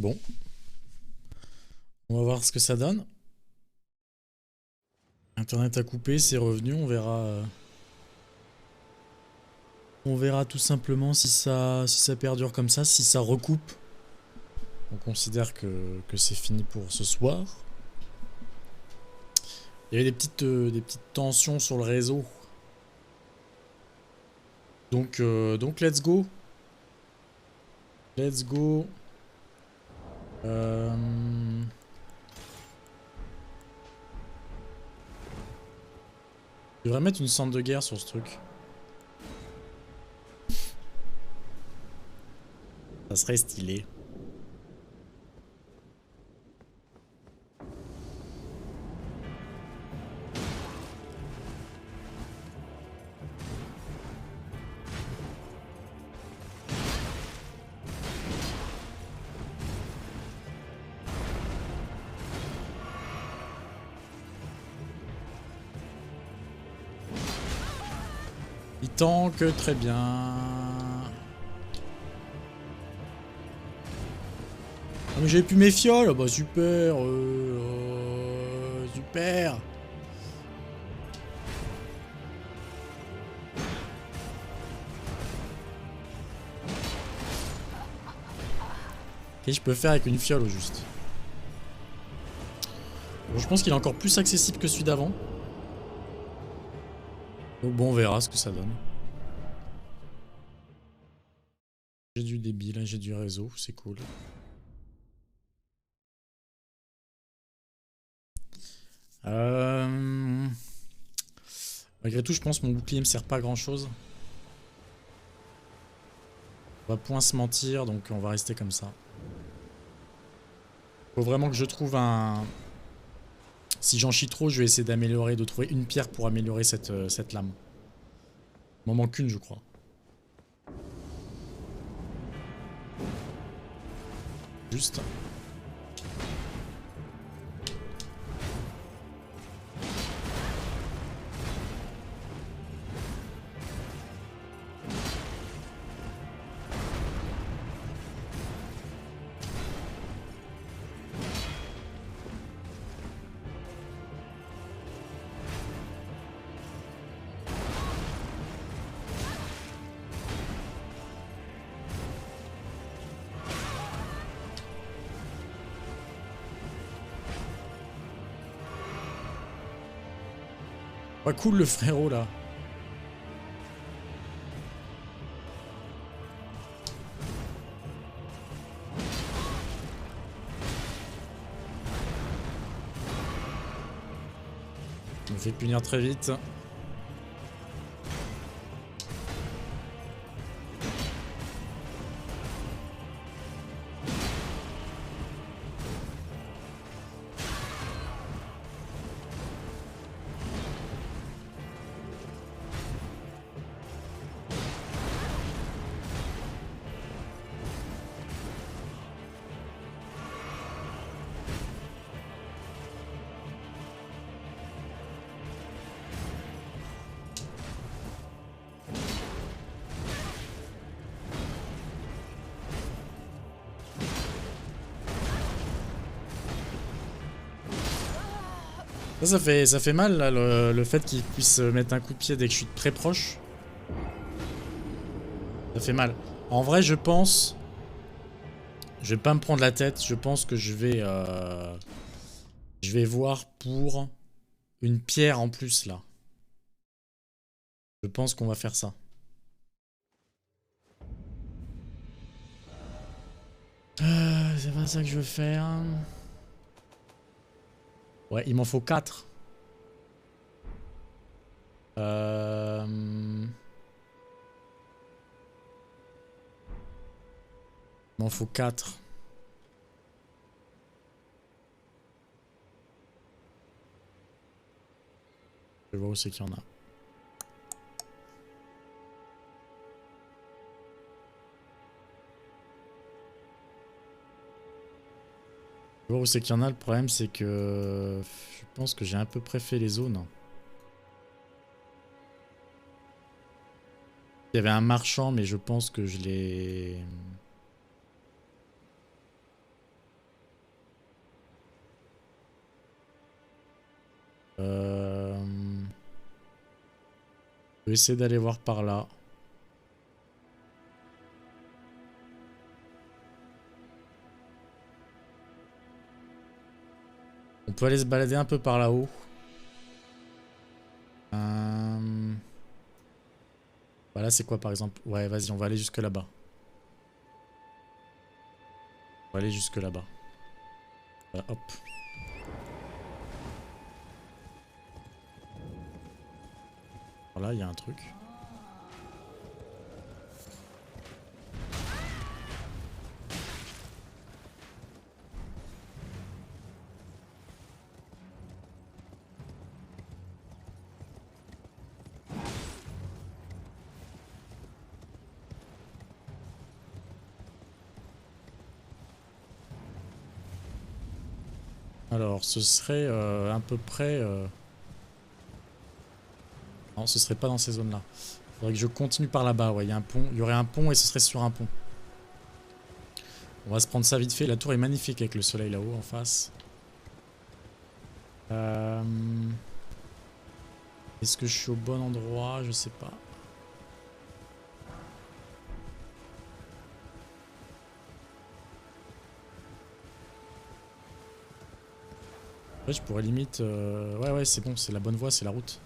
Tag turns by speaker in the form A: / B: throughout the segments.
A: Bon, on va voir ce que ça donne. Internet a coupé, c'est revenu, on verra. On verra tout simplement si ça perdure comme ça, si ça recoupe. On considère que c'est fini pour ce soir. Il y avait des petites tensions sur le réseau. Donc let's go. Let's go. Euh... Je devrais mettre une centre de guerre sur ce truc. Ça serait stylé. Il tank très bien. Ah mais j'ai plus mes fioles, ah bah super, super. Qu'est-ce que je peux faire avec une fiole au juste? Bon, je pense qu'il est encore plus accessible que celui d'avant. Donc bon, on verra ce que ça donne. J'ai du débit, là j'ai du réseau, c'est cool. Malgré tout, je pense que mon bouclier me sert pas à grand chose. On va point se mentir, donc on va rester comme ça. Faut vraiment que je trouve un... Si j'en chie trop, je vais essayer d'améliorer, de trouver une pierre pour améliorer cette lame. Il m'en manque une, je crois. Juste. Pas cool le frérot là. Il me fait punir très vite. Ça fait mal là, le fait qu'il puisse mettre un coup de pied dès que je suis très proche. Ça fait mal. En vrai, je pense... Je vais pas me prendre la tête. Je pense que je vais voir pour une pierre en plus là. Je pense qu'on va faire ça. C'est pas ça que je veux faire. Ouais, il m'en faut 4. Il m'en faut 4. Je vois où c'est qu'il y en a. Je vois où c'est qu'il y en a. Le problème, c'est que je pense que j'ai à peu près fait les zones. Il y avait un marchand, mais je pense que je l'ai... Je vais essayer d'aller voir par là. On peut aller se balader un peu par là-haut. Voilà, c'est quoi par exemple? Ouais, vas-y, on va aller jusque là-bas. On va aller jusque là-bas. Voilà, hop. Voilà, il y a un truc. Alors, ce serait à peu près... Non, ce serait pas dans ces zones-là. Faudrait que je continue par là-bas. Ouais, il y a un pont. Il y aurait un pont et ce serait sur un pont. On va se prendre ça vite fait. La tour est magnifique avec le soleil là-haut en face. Est-ce que je suis au bon endroit? Je sais pas. Ouais, je pourrais limite... Ouais, ouais, c'est bon. C'est la bonne voie, c'est la route.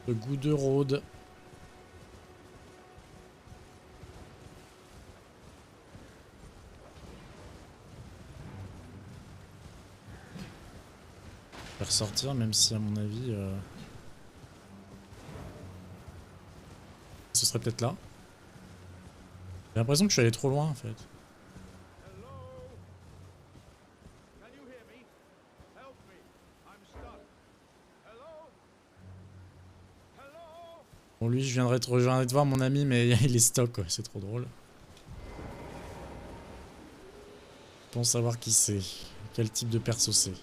A: Le goût de road. Je vais ressortir, même si à mon avis... Ce serait peut-être là. J'ai l'impression que je suis allé trop loin en fait. Bon, lui, je viendrai te voir mon ami, mais il est stock, quoi. C'est trop drôle. Pour savoir qui c'est. Quel type de perso c'est.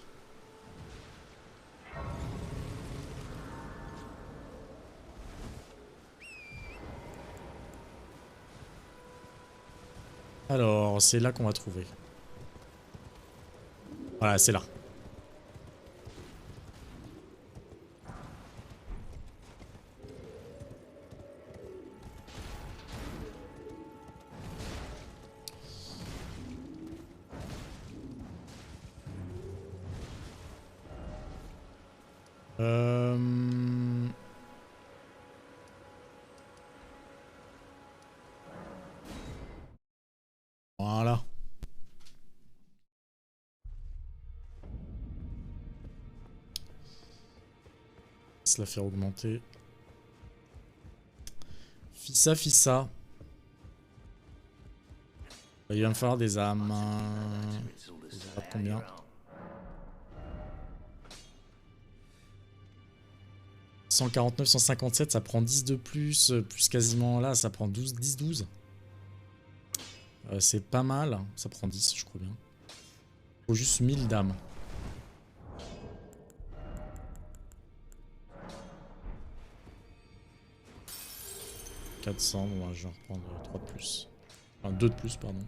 A: Alors, c'est là qu'on va trouver. Voilà, c'est là. Voilà. Se la faire augmenter. Fissa, fissa. Il va me falloir des âmes. Combien? 149, 157, ça prend 10 de plus. Plus quasiment là, ça prend 12, 10, 12. C'est pas mal. Ça prend 10, je crois bien. Faut juste 1000 d'âmes. 400, bon, je vais en reprendre 3 de plus. Enfin, 2 de plus, pardon.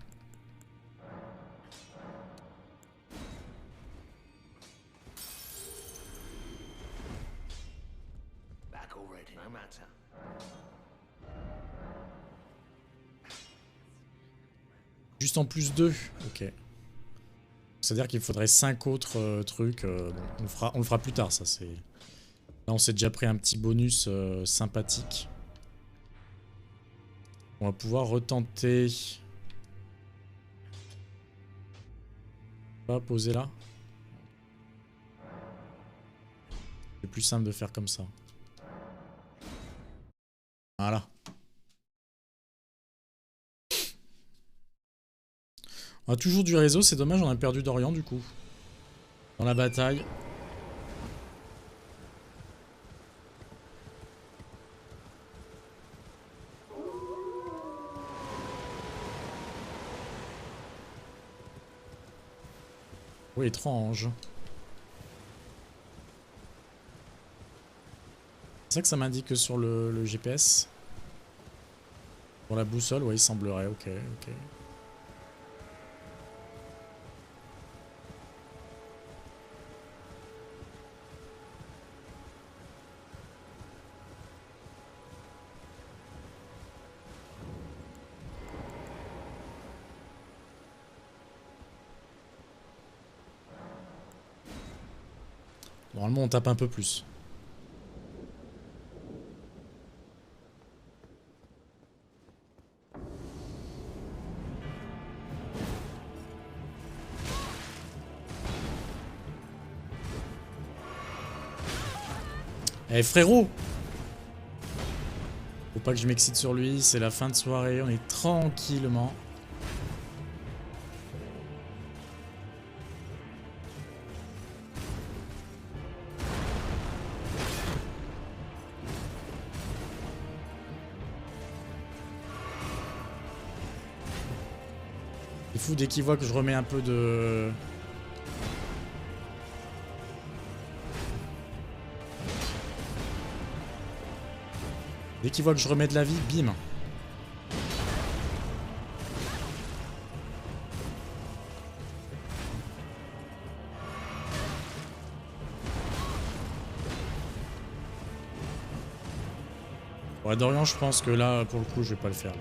A: Juste en plus 2. Ok. C'est-à-dire qu'il faudrait 5 autres trucs. Bon, on le fera plus tard, ça. C'est. Là, on s'est déjà pris un petit bonus sympathique. On va pouvoir retenter. Pas poser là. C'est plus simple de faire comme ça. Voilà. On a toujours du réseau, c'est dommage, on a perdu Dorian du coup. Dans la bataille. Oui, étrange. C'est ça que ça m'indique sur le GPS. Pour la boussole, ouais, il semblerait, ok, ok. Normalement, on tape un peu plus. Eh frérot! Faut pas que je m'excite sur lui, c'est la fin de soirée, on est tranquillement. C'est fou, dès qu'il voit que je remets un peu de... Dès qu'il voit que je remets de la vie, bim. Ouais, Dorian, je pense que là, pour le coup, je vais pas le faire.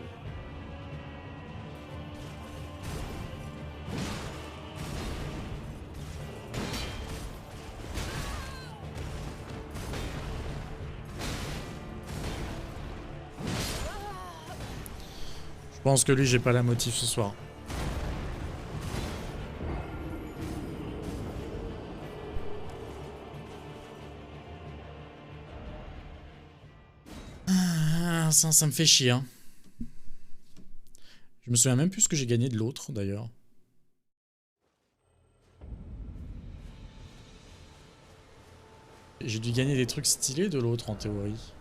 A: Je pense que lui, j'ai pas la motive ce soir. Ah, ça me fait chier, hein. Je me souviens même plus ce que j'ai gagné de l'autre, d'ailleurs. J'ai dû gagner des trucs stylés de l'autre, en théorie.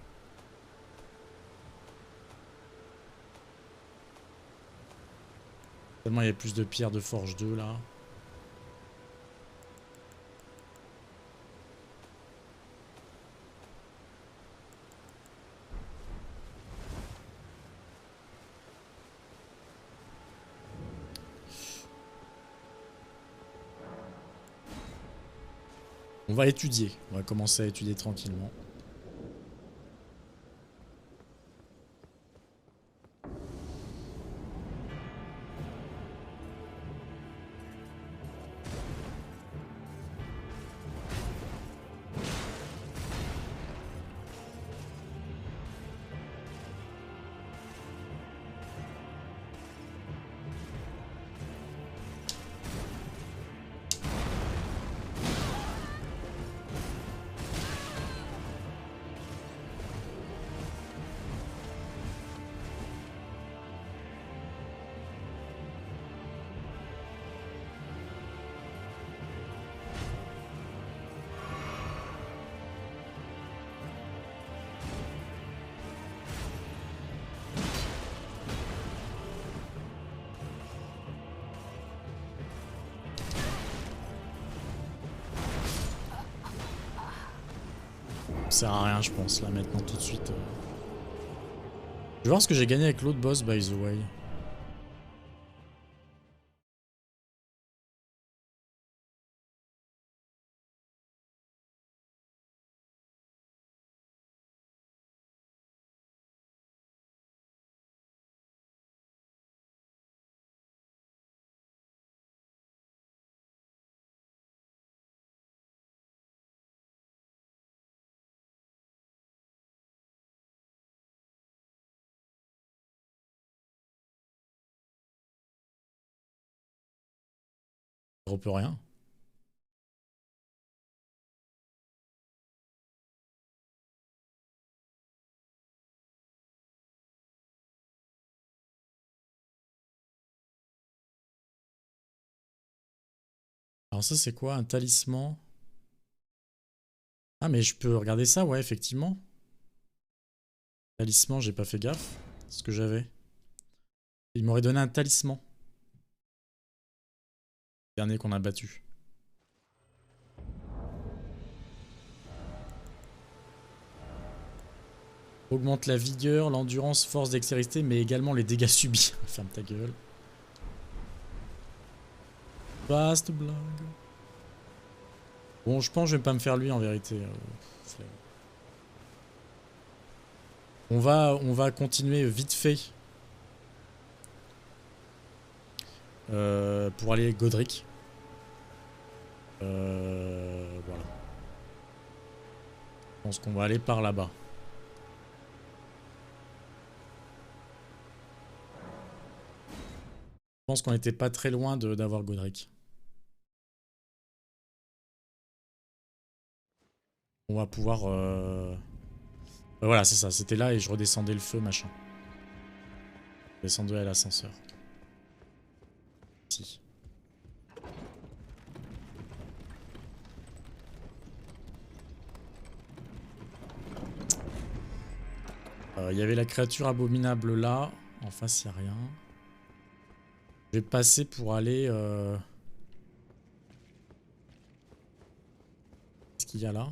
A: Tellement il y a plus de pierres de forge 2, là. On va étudier. On va commencer à étudier tranquillement. Ça sert à rien, je pense, là, maintenant, tout de suite. Je vais voir ce que j'ai gagné avec l'autre boss, by the way. Je peux rien. Alors ça, c'est quoi? Un talisman? Ah, mais je peux regarder ça, ouais, effectivement. Talisman, j'ai pas fait gaffe. C'est ce que j'avais. Il m'aurait donné un talisman. Dernier qu'on a battu. Augmente la vigueur, l'endurance, force, dextérité, mais également les dégâts subis. Ferme ta gueule. Vaste blague. Bon, je pense que je vais pas me faire lui en vérité. On va continuer vite fait. Pour aller Godric. Voilà. Je pense qu'on va aller par là-bas. Je pense qu'on était pas très loin d'avoir Godric. On va pouvoir... voilà, c'est ça. C'était là et je redescendais le feu, machin. Je descendais à l'ascenseur. Si. Il y avait la créature abominable là. En face, il n'y a rien. Je vais passer pour aller... Qu'est-ce qu'il y a là?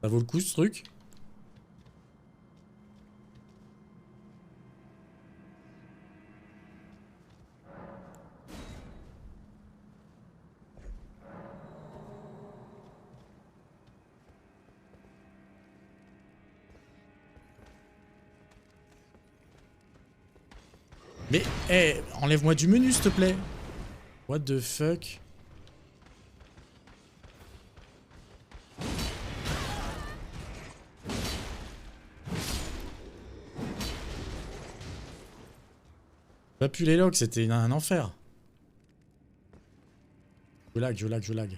A: Ça vaut le coup ce truc? Mais, hé, enlève-moi du menu s'il te plaît. What the fuck? Pas pu les logs, c'était un enfer. Je lag.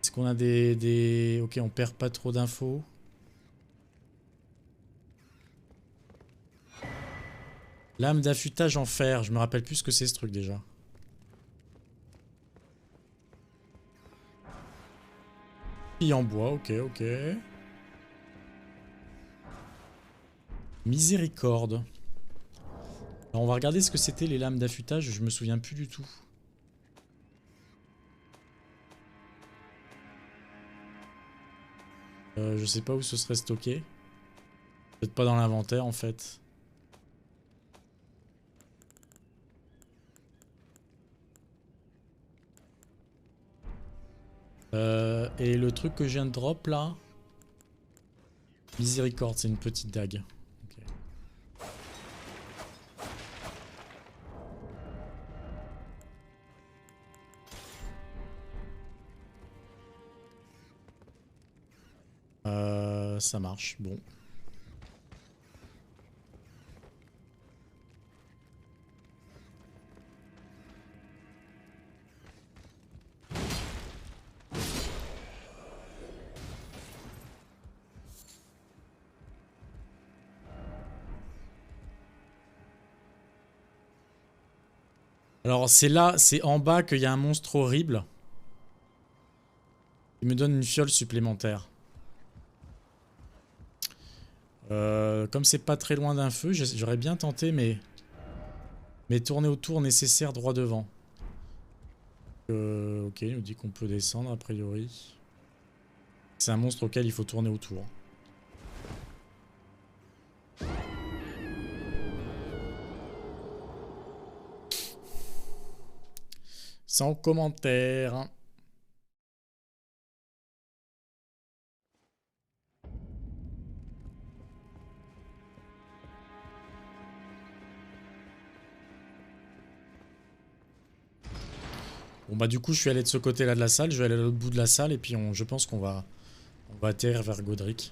A: Est-ce qu'on a des... Ok, on perd pas trop d'infos. Lame d'affûtage en fer. Je me rappelle plus ce que c'est ce truc déjà. Pille en bois, ok. Miséricorde. Alors on va regarder ce que c'était les lames d'affûtage, je me souviens plus du tout. Je sais pas où ce serait stocké. Peut-être pas dans l'inventaire en fait. Et le truc que je viens de drop là. Miséricorde, c'est une petite dague. Okay. Ça marche, bon. Alors c'est là, c'est en bas qu'il y a un monstre horrible. Il me donne une fiole supplémentaire. Comme c'est pas très loin d'un feu, j'aurais bien tenté, mais tourner autour nécessaire droit devant. Ok, il nous dit qu'on peut descendre a priori. C'est un monstre auquel il faut tourner autour. Sans commentaire. Bon bah du coup je suis allé de ce côté là de la salle, je vais aller à l'autre bout de la salle et puis je pense qu'on va atterrir vers Godric.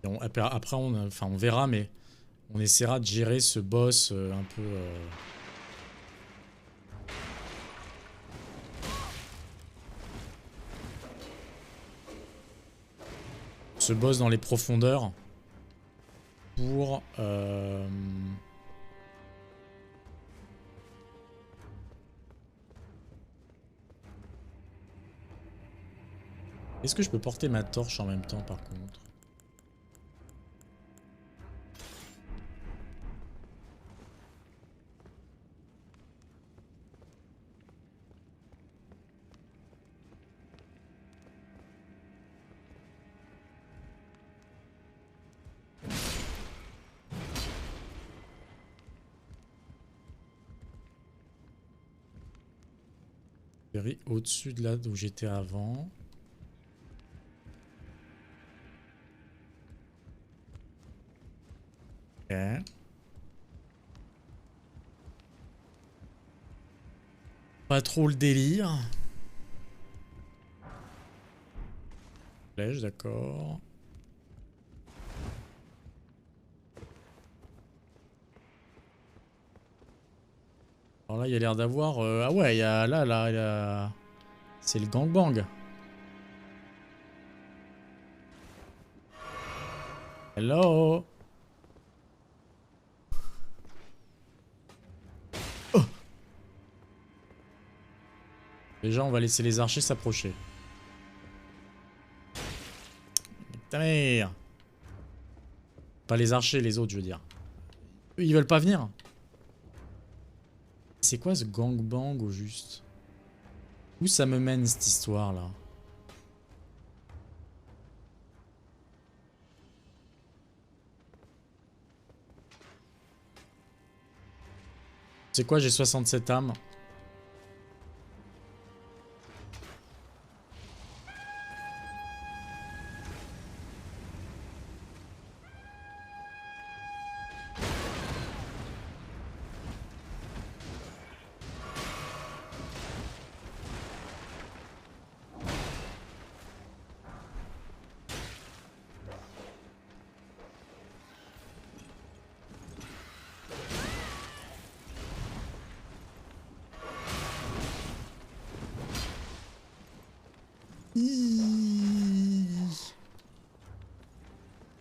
A: Et après on verra, mais on essaiera de gérer ce boss un peu... ce boss dans les profondeurs pour... Est-ce que je peux porter ma torche en même temps par contre? Au-dessus de là où j'étais avant. Ok. Pas trop le délire. Flèche, d'accord. Alors là, il y a l'air d'avoir... Ah ouais, il y a... Là, il y a... C'est le gangbang. Hello. Oh. Déjà, on va laisser les archers s'approcher. Ta mère. Pas les archers, les autres, je veux dire. Eux, ils veulent pas venir. C'est quoi ce gangbang au juste? Où ça me mène cette histoire là? C'est quoi, j'ai 67 âmes.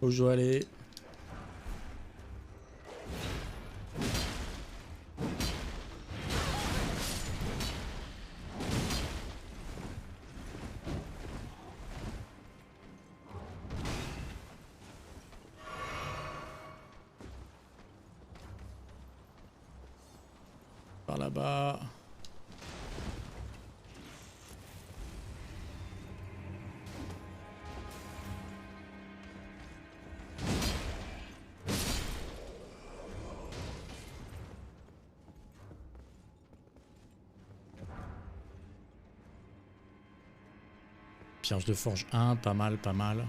A: Où je dois aller? Par là-bas. Pierre de forge 1, pas mal, pas mal.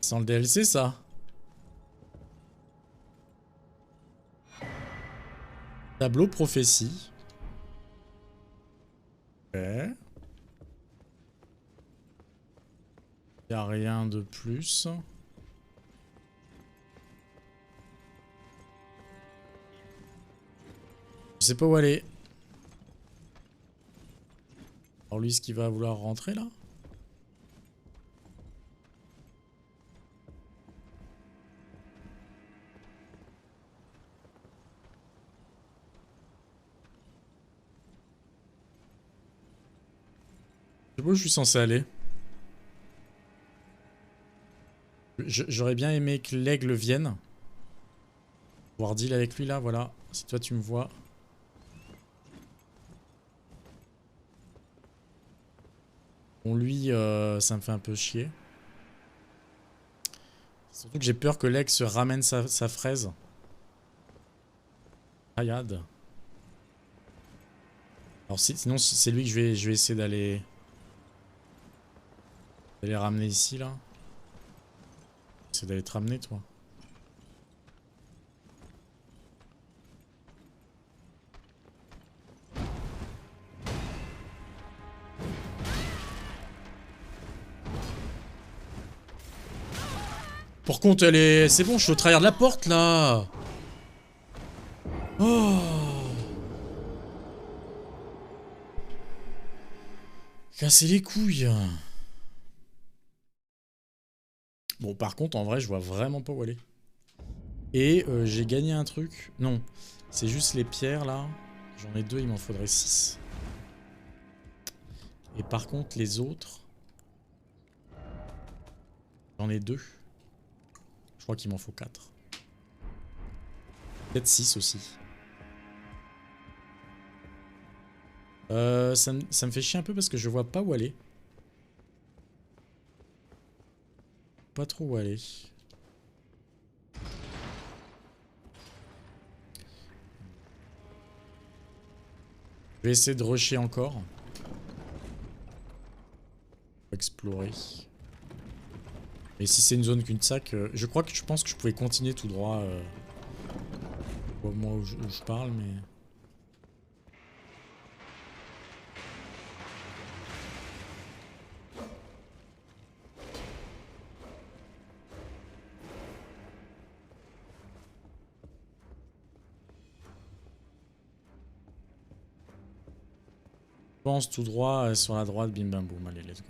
A: Sans le DLC, ça. Tableau prophétie. Ok. Y a rien de plus. Je sais pas où aller. Alors lui, est-ce qu'il va vouloir rentrer là? Je sais pas où je suis censé aller. J'aurais bien aimé que l'aigle vienne. Pouvoir deal avec lui là, voilà. Si toi tu me vois. Bon lui, ça me fait un peu chier. Surtout que j'ai peur que l'aigle se ramène sa fraise. Ayad. Alors sinon c'est lui que je vais essayer d'aller ramener ici là. C'est d'aller te ramener toi. Par contre elle est... C'est bon, je suis au travers de la porte là. Oh. Casser les couilles. Bon, par contre, en vrai, je vois vraiment pas où aller. Et j'ai gagné un truc. Non, c'est juste les pierres, là. J'en ai 2, il m'en faudrait 6. Et par contre, les autres... J'en ai 2. Je crois qu'il m'en faut 4. Peut-être 6 aussi. Ça me fait chier un peu parce que je vois pas où aller. Pas trop où aller. Je vais essayer de rusher encore. Explorer. Et si c'est une zone cul-de-sac, je pense que je pouvais continuer tout droit au moment où je parle, mais... Je pense tout droit sur la droite, bim bam boum, allez, let's go.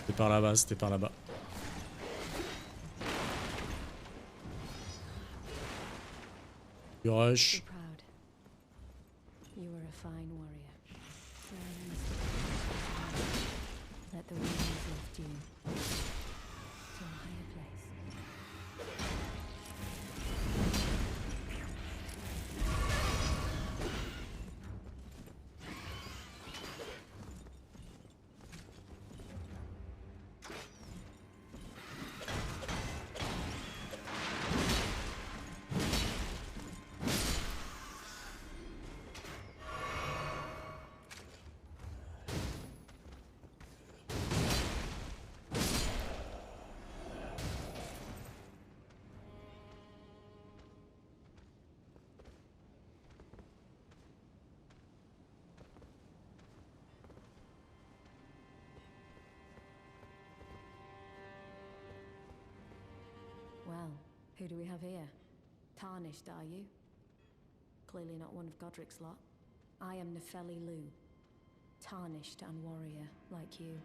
A: C'était par là-bas, c'était par là-bas. Du rush.
B: Well, who do we have here? Tarnished, are you? Clearly not one of Godric's lot. I am Nefeli Lu. Tarnished and warrior, like you.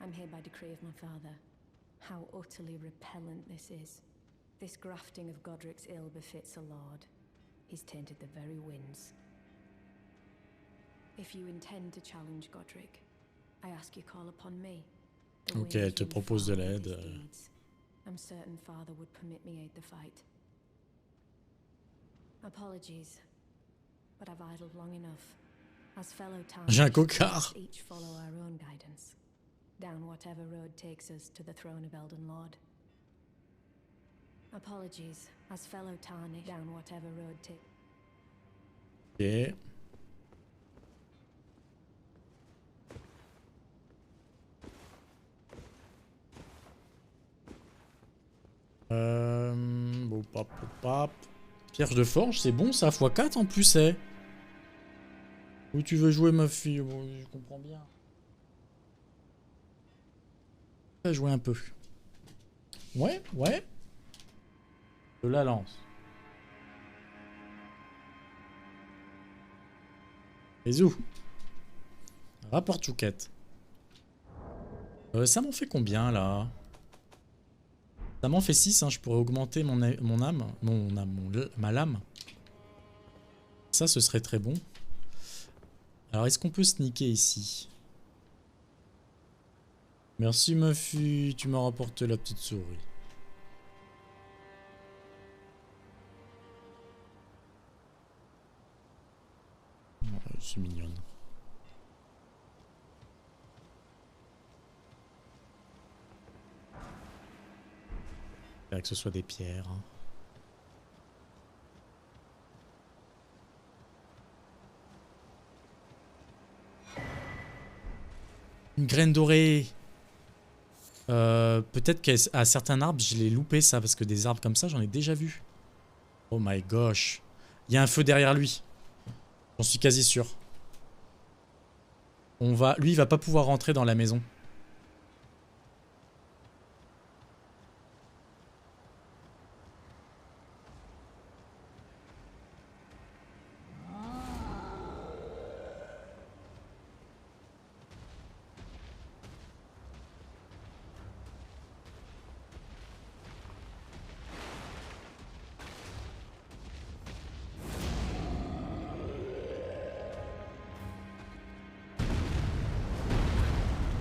B: I'm here by decree of my father. How utterly repellent this is. This grafting of Godric's ill befits a lord. He's tainted the very winds. If you intend to challenge Godric, I ask you call upon me.
A: Ok, elle te propose de l'aide.
B: I'm certain father would permit me aid the fight. Apologies, but I've idled long enough. As fellow
A: J'ai un
B: Tarnished,
A: cocard.
B: each follow our own guidance, down whatever road takes us to the throne of Elden Lord. Apologies, as fellow Tarnished, down whatever road takes.
A: Ok. Bopap, bopap. Pierre de forge, c'est bon ça, x4 en plus, eh. Où tu veux jouer, ma fille? Bon, je comprends bien. On va jouer un peu. Ouais, ouais. De la lance. Bisous. Rapport chouquette. Ça m'en fait combien là? Ça m'en fait 6, hein, je pourrais augmenter mon âme, ma lame. Ça, ce serait très bon. Alors, est-ce qu'on peut sneaker ici? Merci, ma fille, tu m'as rapporté la petite souris. Ouais, c'est mignonne. J'espère que ce soit des pierres. Hein. Une graine dorée. Peut-être qu'à certains arbres, je l'ai loupé ça, parce que des arbres comme ça, j'en ai déjà vu. Oh my gosh. Il y a un feu derrière lui. J'en suis quasi sûr. Lui, il va pas pouvoir rentrer dans la maison.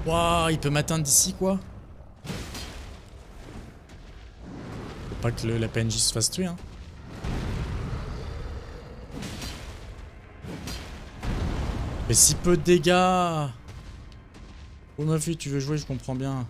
A: Waouh, il peut m'atteindre d'ici, quoi. Faut pas que la PNJ se fasse tuer, hein. Mais si peu de dégâts. Oh ma fille, tu veux jouer, je comprends bien.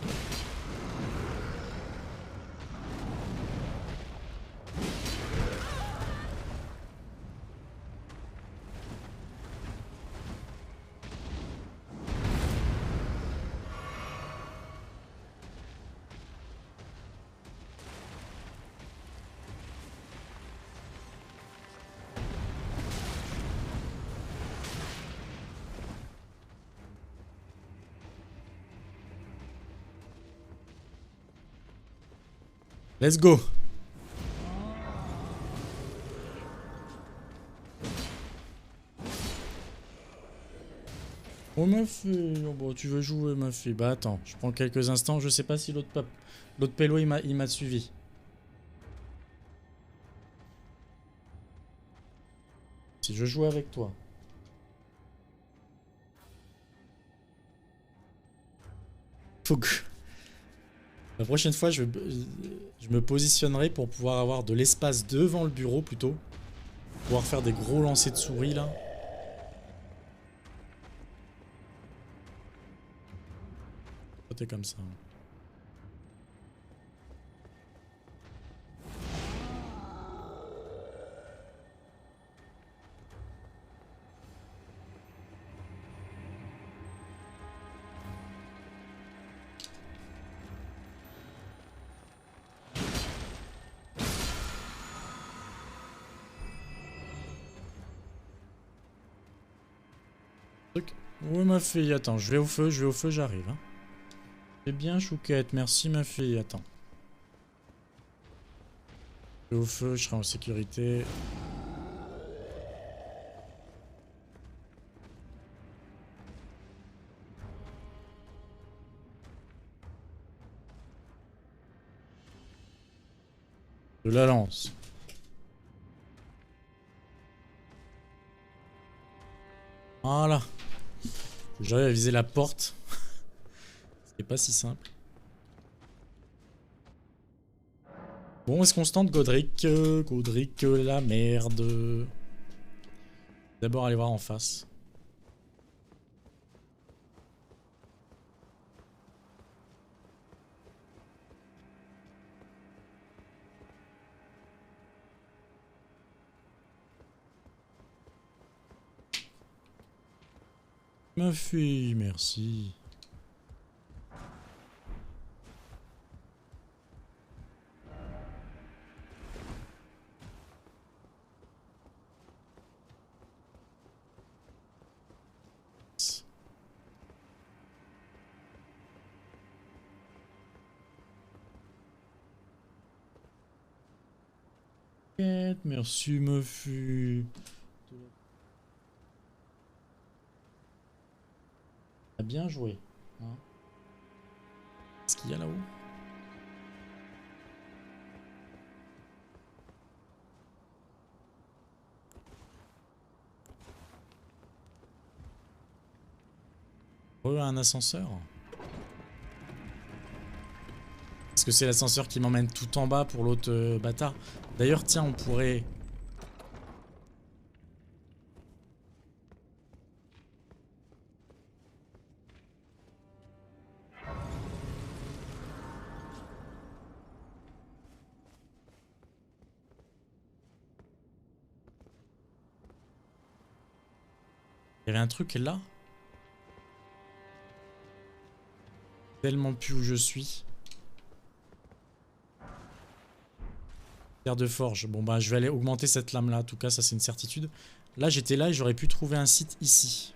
A: Let's go. Oh ma fille, oh, bon, tu veux jouer ma fille. Bah attends, je prends quelques instants, je sais pas si l'autre pélo il m'a suivi. Si je joue avec toi. Faut que... La prochaine fois, je me positionnerai pour pouvoir avoir de l'espace devant le bureau plutôt. Pouvoir faire des gros lancers de souris là. T'es comme ça. Oui ma fille, attends, je vais au feu, j'arrive. Hein. C'est bien chouquette, merci ma fille, attends. Je vais au feu, je serai en sécurité. De la lance. Voilà. J'arrive à viser la porte. C'est pas si simple. Bon, est-ce qu'on se tente Godric Godric, la merde. D'abord aller voir en face. Ma fille, merci. Merci, ma fille. Bien joué. Hein. Qu'est-ce qu'il y a là-haut? Oh, un ascenseur. Est-ce que c'est l'ascenseur qui m'emmène tout en bas pour l'autre bâtard? D'ailleurs, tiens, on pourrait... Il y avait un truc là. Tellement plus où je suis. Terre de forge. Bon bah je vais aller augmenter cette lame là. En tout cas ça c'est une certitude. Là j'étais là et j'aurais pu trouver un site ici.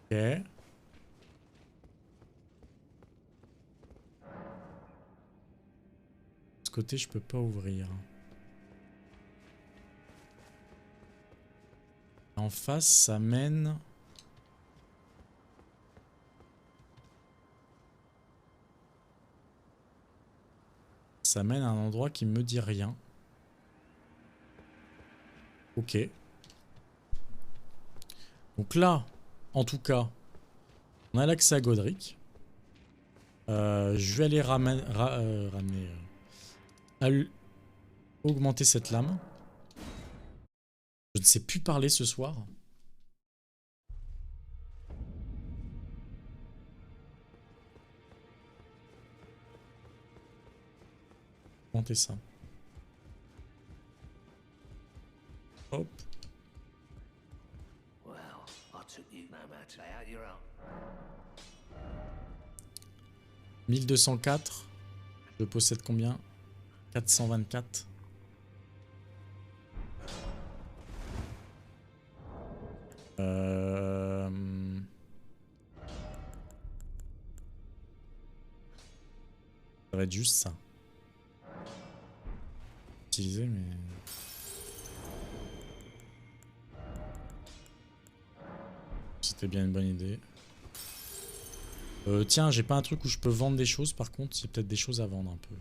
A: Ok. De ce côté je peux pas ouvrir. En face ça mène... Ça mène à un endroit qui me dit rien. Ok. Donc là, en tout cas, on a l'accès à Godric. Je vais aller augmenter cette lame. Je ne sais plus parler ce soir. Augmenter ça. Hop. 1204. Je possède combien? 424. Ça va être juste ça. Utiliser, mais... C'était bien une bonne idée. Tiens, j'ai pas un truc où je peux vendre des choses, par contre, il y a peut-être des choses à vendre un peu.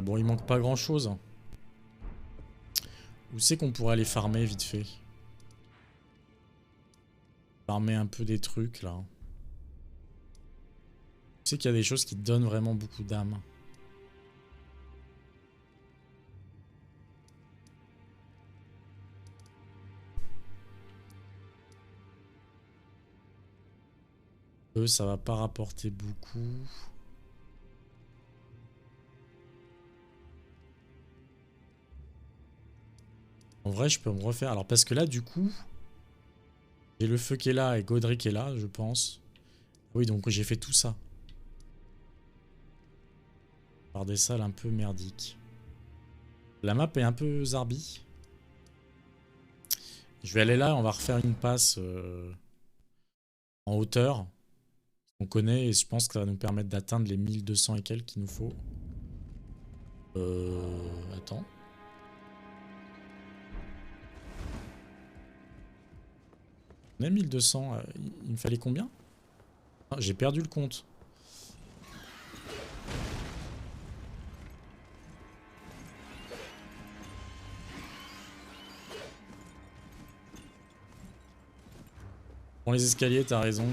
A: Bon, il manque pas grand chose. Où c'est qu'on pourrait aller farmer vite fait? Farmer un peu des trucs là. Je sais qu'il y a des choses qui donnent vraiment beaucoup d'âme. Eux, ça va pas rapporter beaucoup. En vrai, je peux me refaire. Alors, parce que là, du coup, j'ai le feu qui est là et Godric est là, je pense. Oui, donc j'ai fait tout ça. Par des salles un peu merdiques. La map est un peu zarbi. Je vais aller là, on va refaire une passe en hauteur. On connaît et je pense que ça va nous permettre d'atteindre les 1200 et quelques qu'il nous faut. Attends. On a 1200. Il me fallait combien? Ah, j'ai perdu le compte. Prends les escaliers, t'as raison.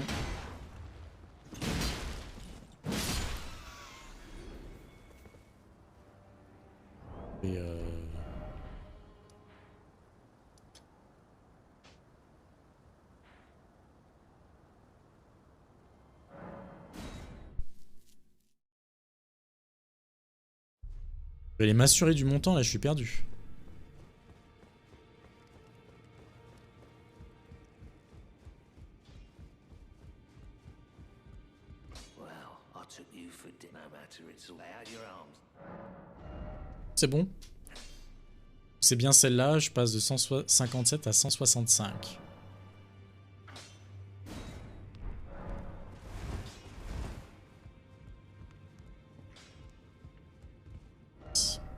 A: Et je vais aller m'assurer du montant, là je suis perdu. C'est bon. C'est bien celle-là, je passe de 157 à 165.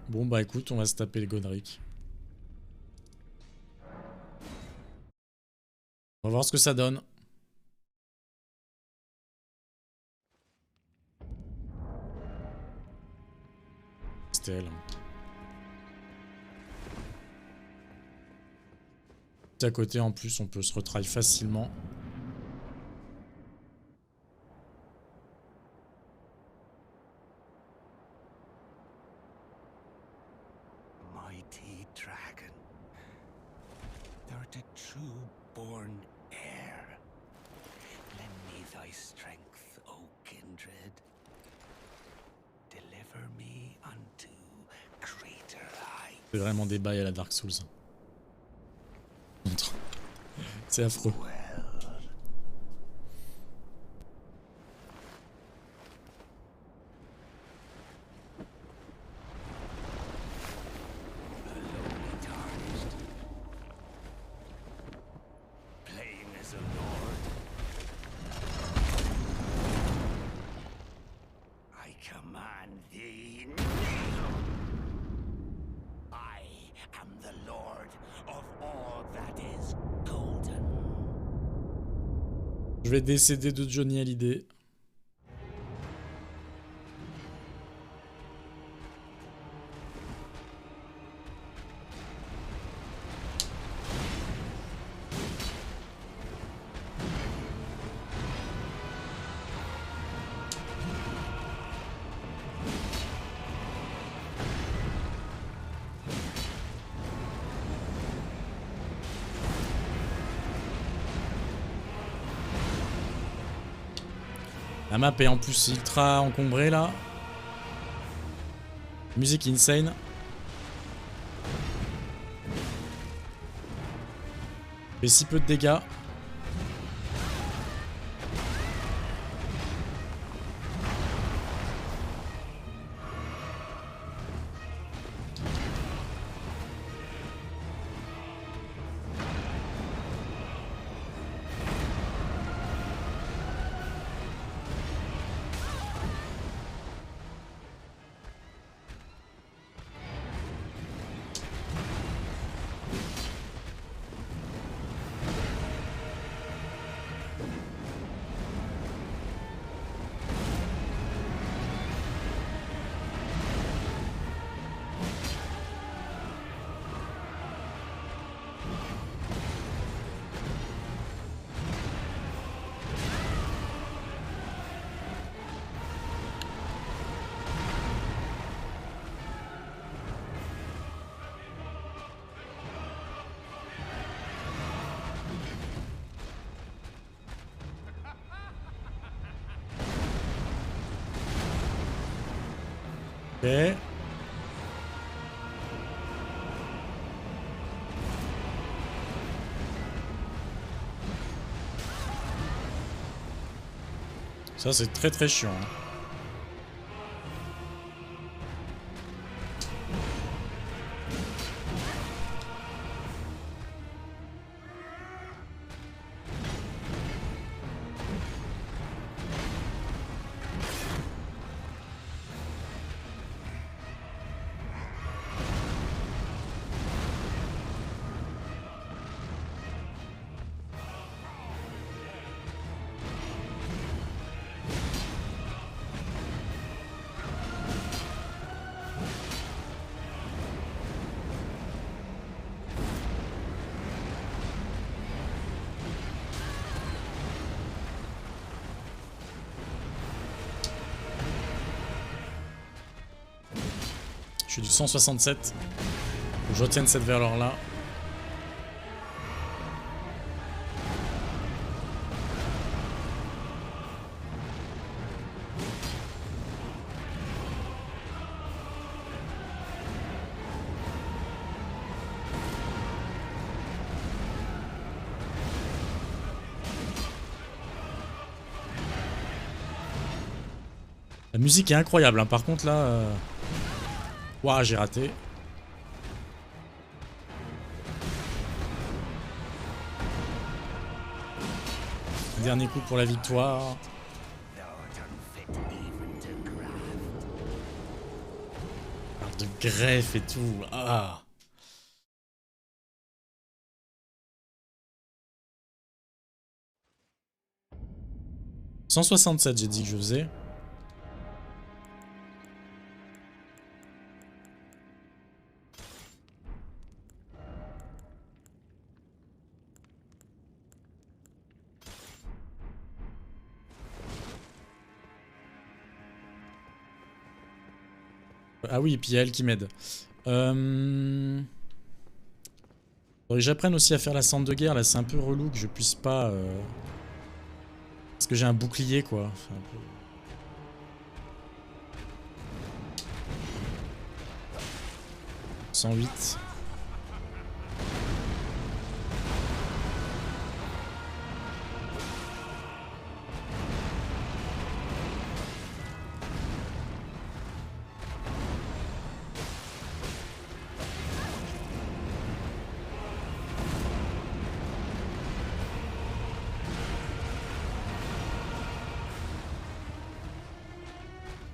A: Bon bah écoute, on va se taper le Godric. On va voir ce que ça donne. C'était elle. À côté en plus, on peut se retrailler facilement.
C: Mighty dragon, thou art a true born heir. Lend me thy strength, O kindred. Deliver me unto greater heights.
A: C'est vraiment des bails à la Dark Souls. C'est affreux. Je vais décéder de Johnny Hallyday. La map est en plus ultra encombrée là. Musique insane. Fait si peu de dégâts. Ok. Ça c'est très très chiant. Hein. Je suis du 167. Faut que je retienne cette valeur là. La musique est incroyable, hein. Par contre là... Ouah, j'ai raté. Dernier coup pour la victoire. De greffe et tout. Ah. « 167 j'ai dit que je faisais. Ah oui, et puis il y a elle qui m'aide. Faudrait que j'apprenne aussi à faire la cendre de guerre. Là, c'est un peu relou que je puisse pas Parce que j'ai un bouclier quoi. Enfin, un peu... 108.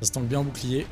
A: Ça se tank bien en bouclier.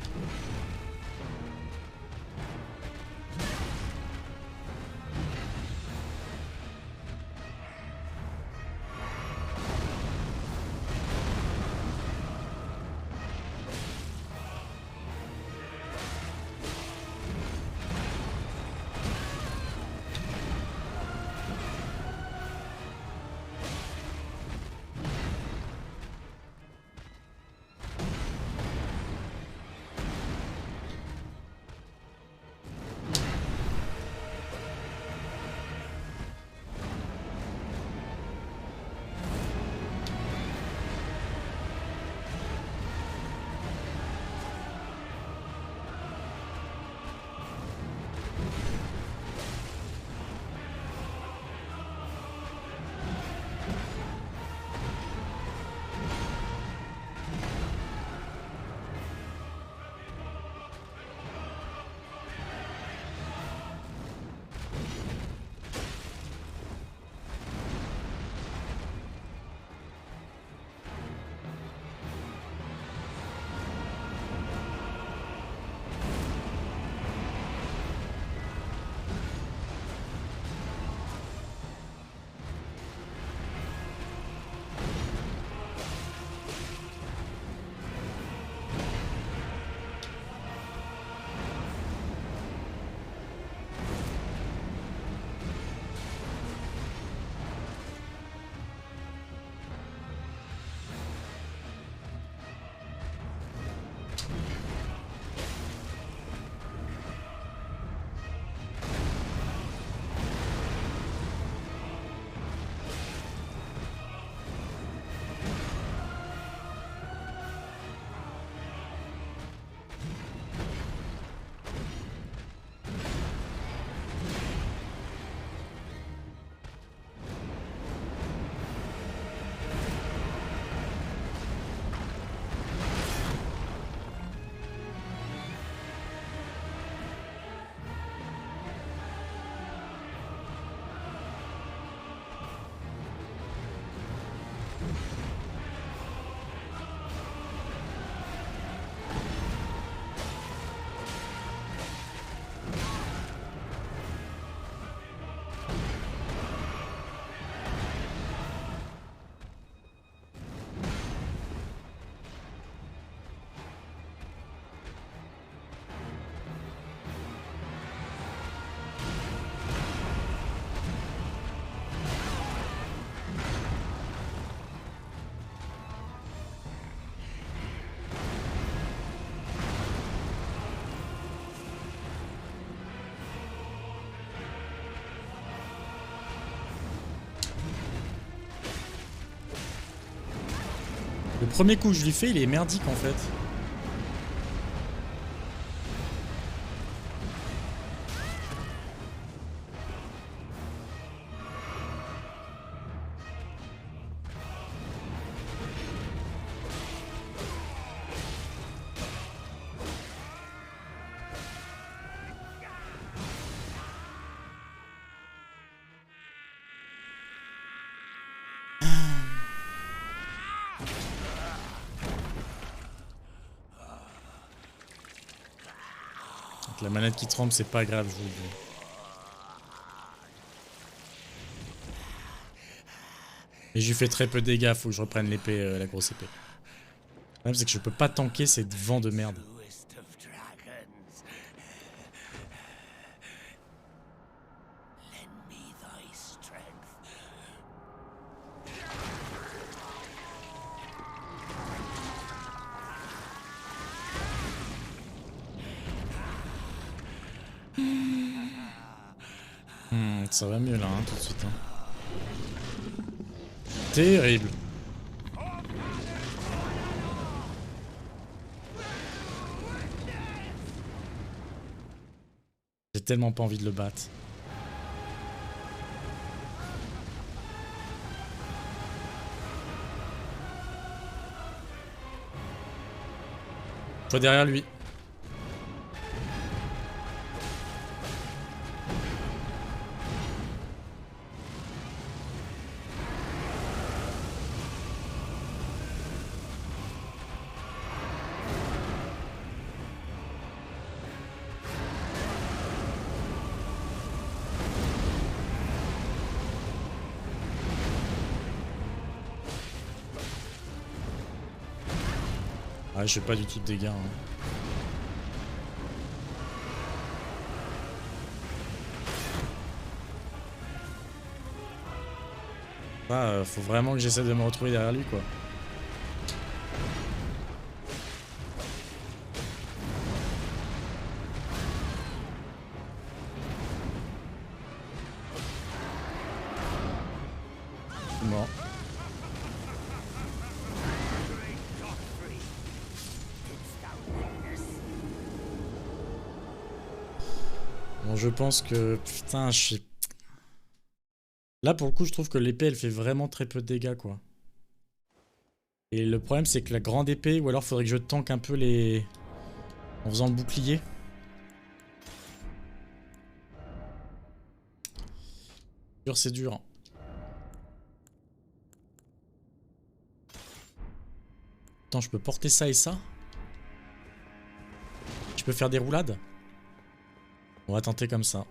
A: Le premier coup que je lui fais, il est merdique en fait. Donc la manette qui tremble, c'est pas grave, je vous le dis. Et je lui fais très peu de dégâts, faut que je reprenne l'épée, la grosse épée. Le problème c'est que je peux pas tanker ces vents de merde.
C: Truest of dragons. Lend me thy strength.
A: Ça va mieux là, hein, tout de suite. Hein. Terrible. tellement pas envie de le battre. Toi derrière lui. Ah, je fais pas du tout de dégâts. Hein. Ah, faut vraiment que j'essaie de me retrouver derrière lui, quoi. Je suis mort. Bon, je pense que... Putain, je sais... Là, pour le coup, je trouve que l'épée, elle fait vraiment très peu de dégâts, quoi. Et le problème, c'est que la grande épée, ou alors faudrait que je tank un peu les... En faisant le bouclier. Dur, c'est dur. Attends, je peux porter ça et ça? Je peux faire des roulades? On va tenter comme ça.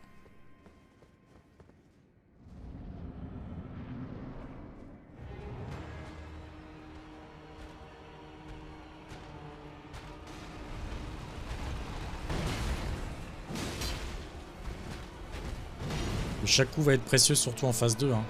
A: Chaque coup va être précieux, surtout en phase 2. Hein.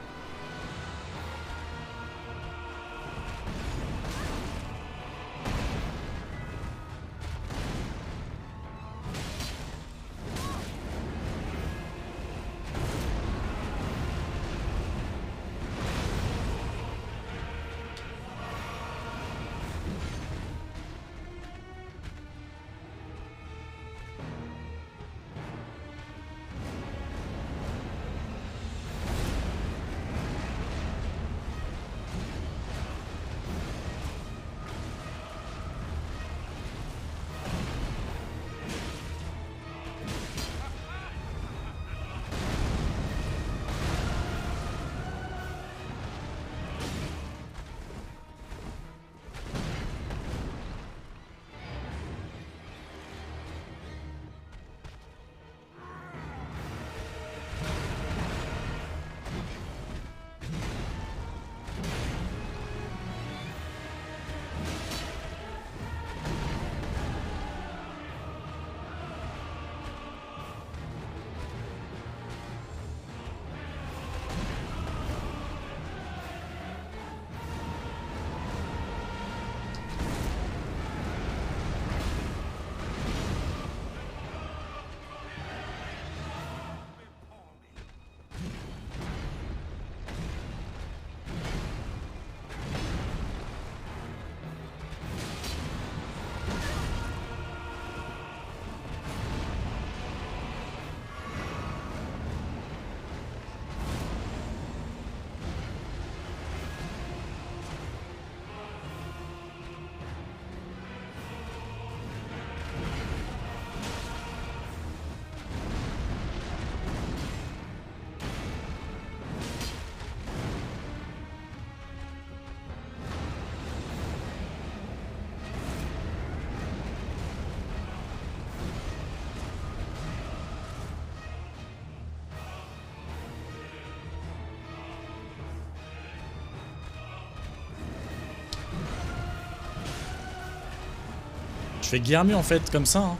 A: Je fais guère mieux en fait, comme ça. Hein.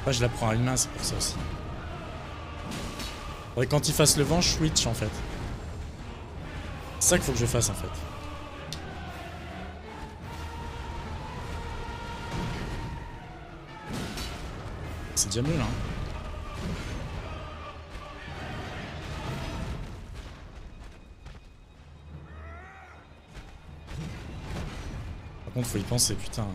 A: Ouais, je la prends à une main, c'est pour ça aussi. Faudrait quand il fasse le vent, je switch en fait. C'est ça qu'il faut que je fasse en fait. c'est déjà mieux là. Hein. Par contre, faut y penser, putain.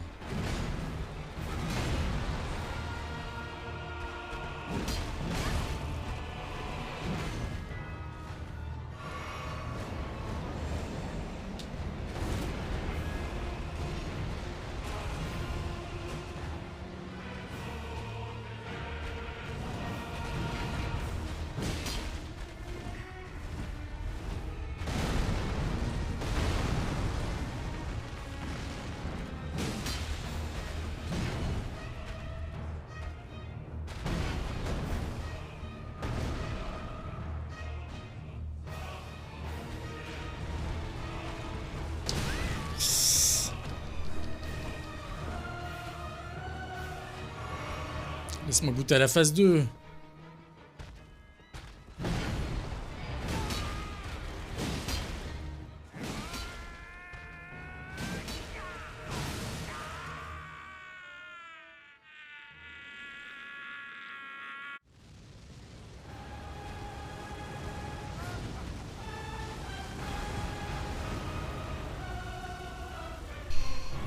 A: Laisse-moi goûter à la phase 2.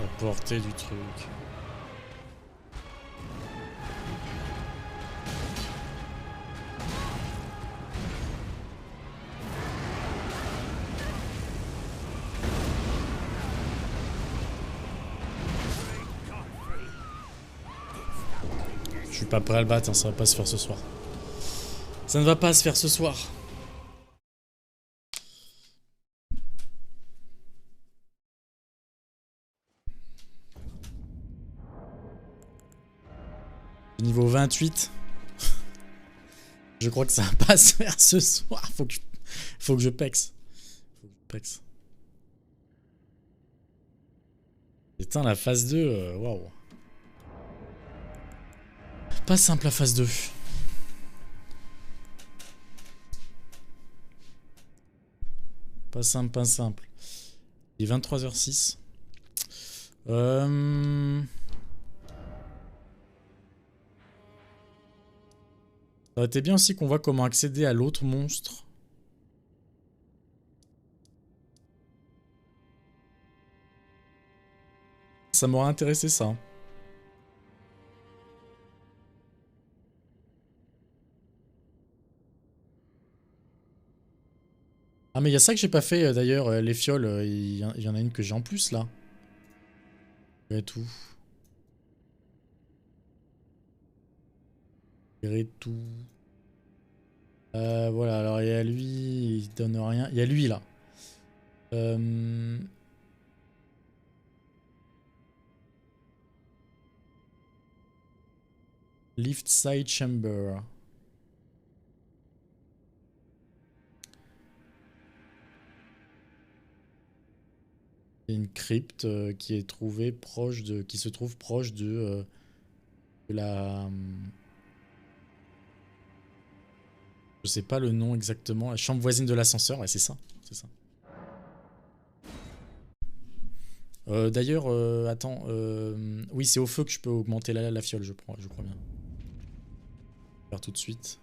A: La portée du truc. Je suis pas prêt à le battre, hein, ça va pas se faire ce soir. Ça ne va pas se faire ce soir. Niveau 28. Je crois que ça va pas se faire ce soir. Faut que je pexe. Putain, la phase 2, waouh. Pas simple la phase 2. Pas simple, pas simple. Il est 23h06. Ça aurait été bien aussi qu'on voit comment accéder à l'autre monstre. Ça m'aurait intéressé ça. Ah mais il y a ça que j'ai pas fait d'ailleurs, les fioles, il y en a une que j'ai en plus là. Et tout. Et tout. Voilà, alors il y a lui, il donne rien. Il y a lui là. Lift side chamber. Il y a une crypte qui est trouvée proche de, qui se trouve proche de la. Je sais pas le nom exactement. La chambre voisine de l'ascenseur, ouais, c'est ça. C'est ça. D'ailleurs, attends. Oui, c'est au feu que je peux augmenter la fiole, je crois bien. Je vais faire tout de suite.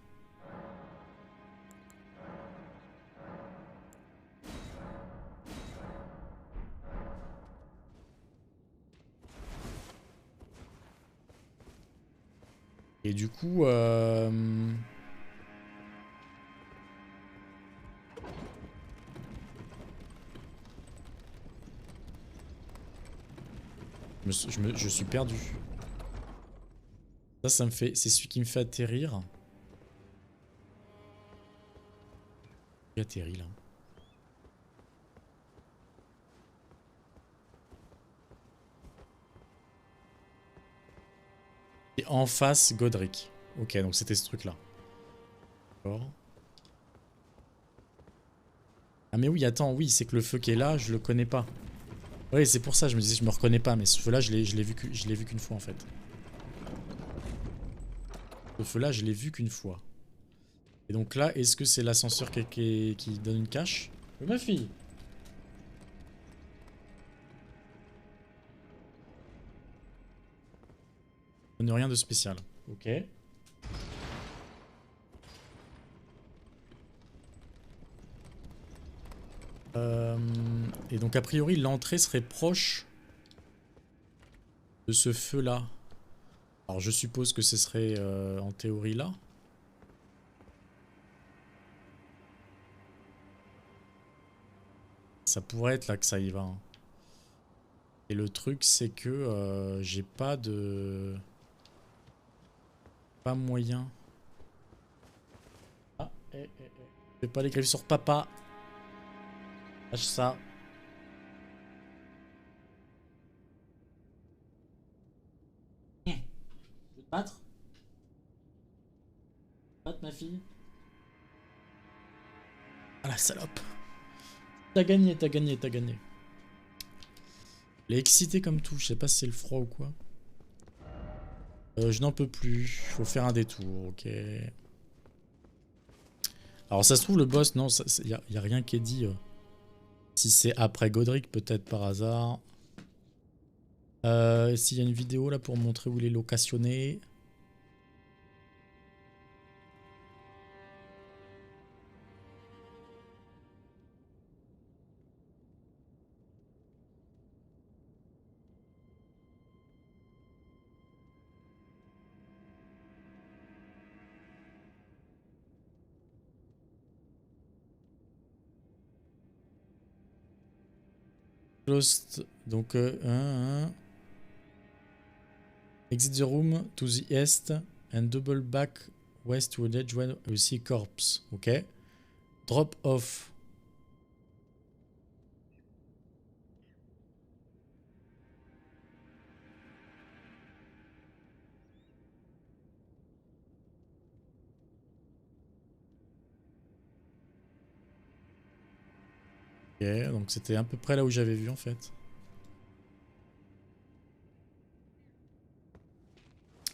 A: Et du coup, je suis perdu. Ça me fait, c'est celui qui me fait atterrir. Il atterrit là. Et en face, Godric. Ok, donc c'était ce truc là. D'accord. Ah mais oui, attends, oui, c'est que le feu qui est là, je le connais pas. Oui, c'est pour ça, je me disais, je me reconnais pas, mais ce feu là, je l'ai vu qu'une fois en fait. Ce feu là, je l'ai vu qu'une fois. Et donc là, est-ce que c'est l'ascenseur qui donne une cache? Ma fille. Ne rien de spécial. Ok. Et donc a priori l'entrée serait proche de ce feu là. Alors je suppose que ce serait en théorie là. Ça pourrait être là que ça y va. Hein. Et le truc c'est que j'ai pas de... Pas moyen. Ah, fais pas les griffes sur papa. Lâche ça. Je vais te battre. Battre ma fille. Ah la salope. T'as gagné, t'as gagné, t'as gagné. Elle est excitée comme tout, je sais pas si c'est le froid ou quoi. Je n'en peux plus, faut faire un détour, ok. Alors ça se trouve le boss, non, y a rien qui est dit. Si c'est après Godric, peut-être par hasard. S'il y a une vidéo là pour montrer où il est locationné. Closed, donc exit the room to the east and double back west to the edge when you see corpse, ok. Drop off. Ok, donc c'était à peu près là où j'avais vu en fait.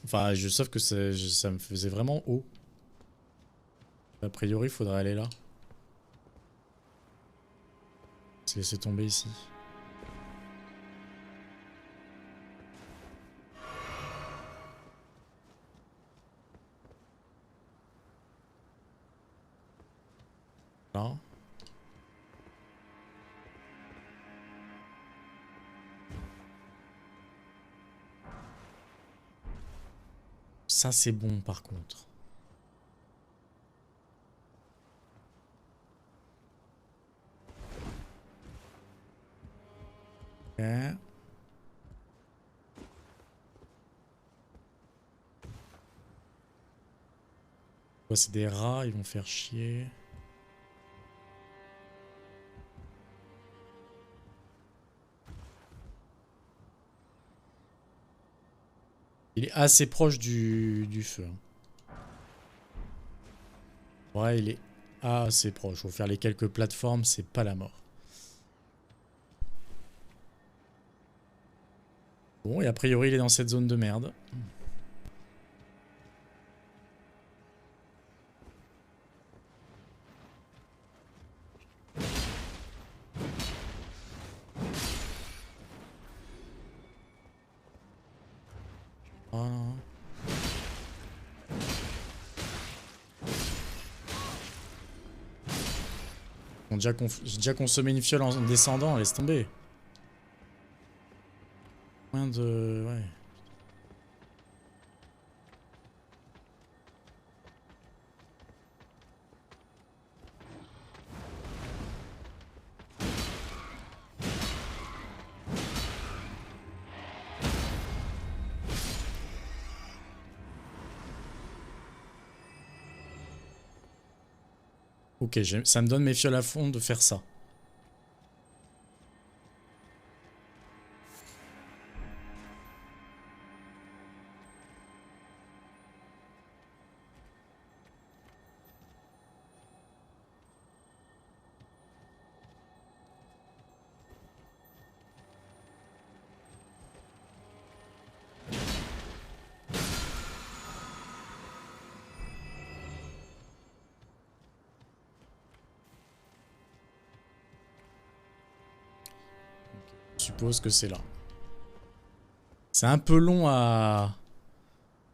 A: Enfin, sauf que ça me faisait vraiment haut. A priori, il faudrait aller là. Se laisser tomber ici. Là. Ça, c'est bon par contre. Ok. C'est des rats, ils vont faire chier. Il est assez proche du feu. Ouais, il est assez proche. Faut faire les quelques plateformes, c'est pas la mort. Bon, et a priori, il est dans cette zone de merde. Oh. J'ai déjà consommé une fiole en descendant, laisse tomber. Moins de... Ouais. Ok, ça me donne mes fioles à fond de faire ça. Je suppose que c'est là. C'est un peu long à...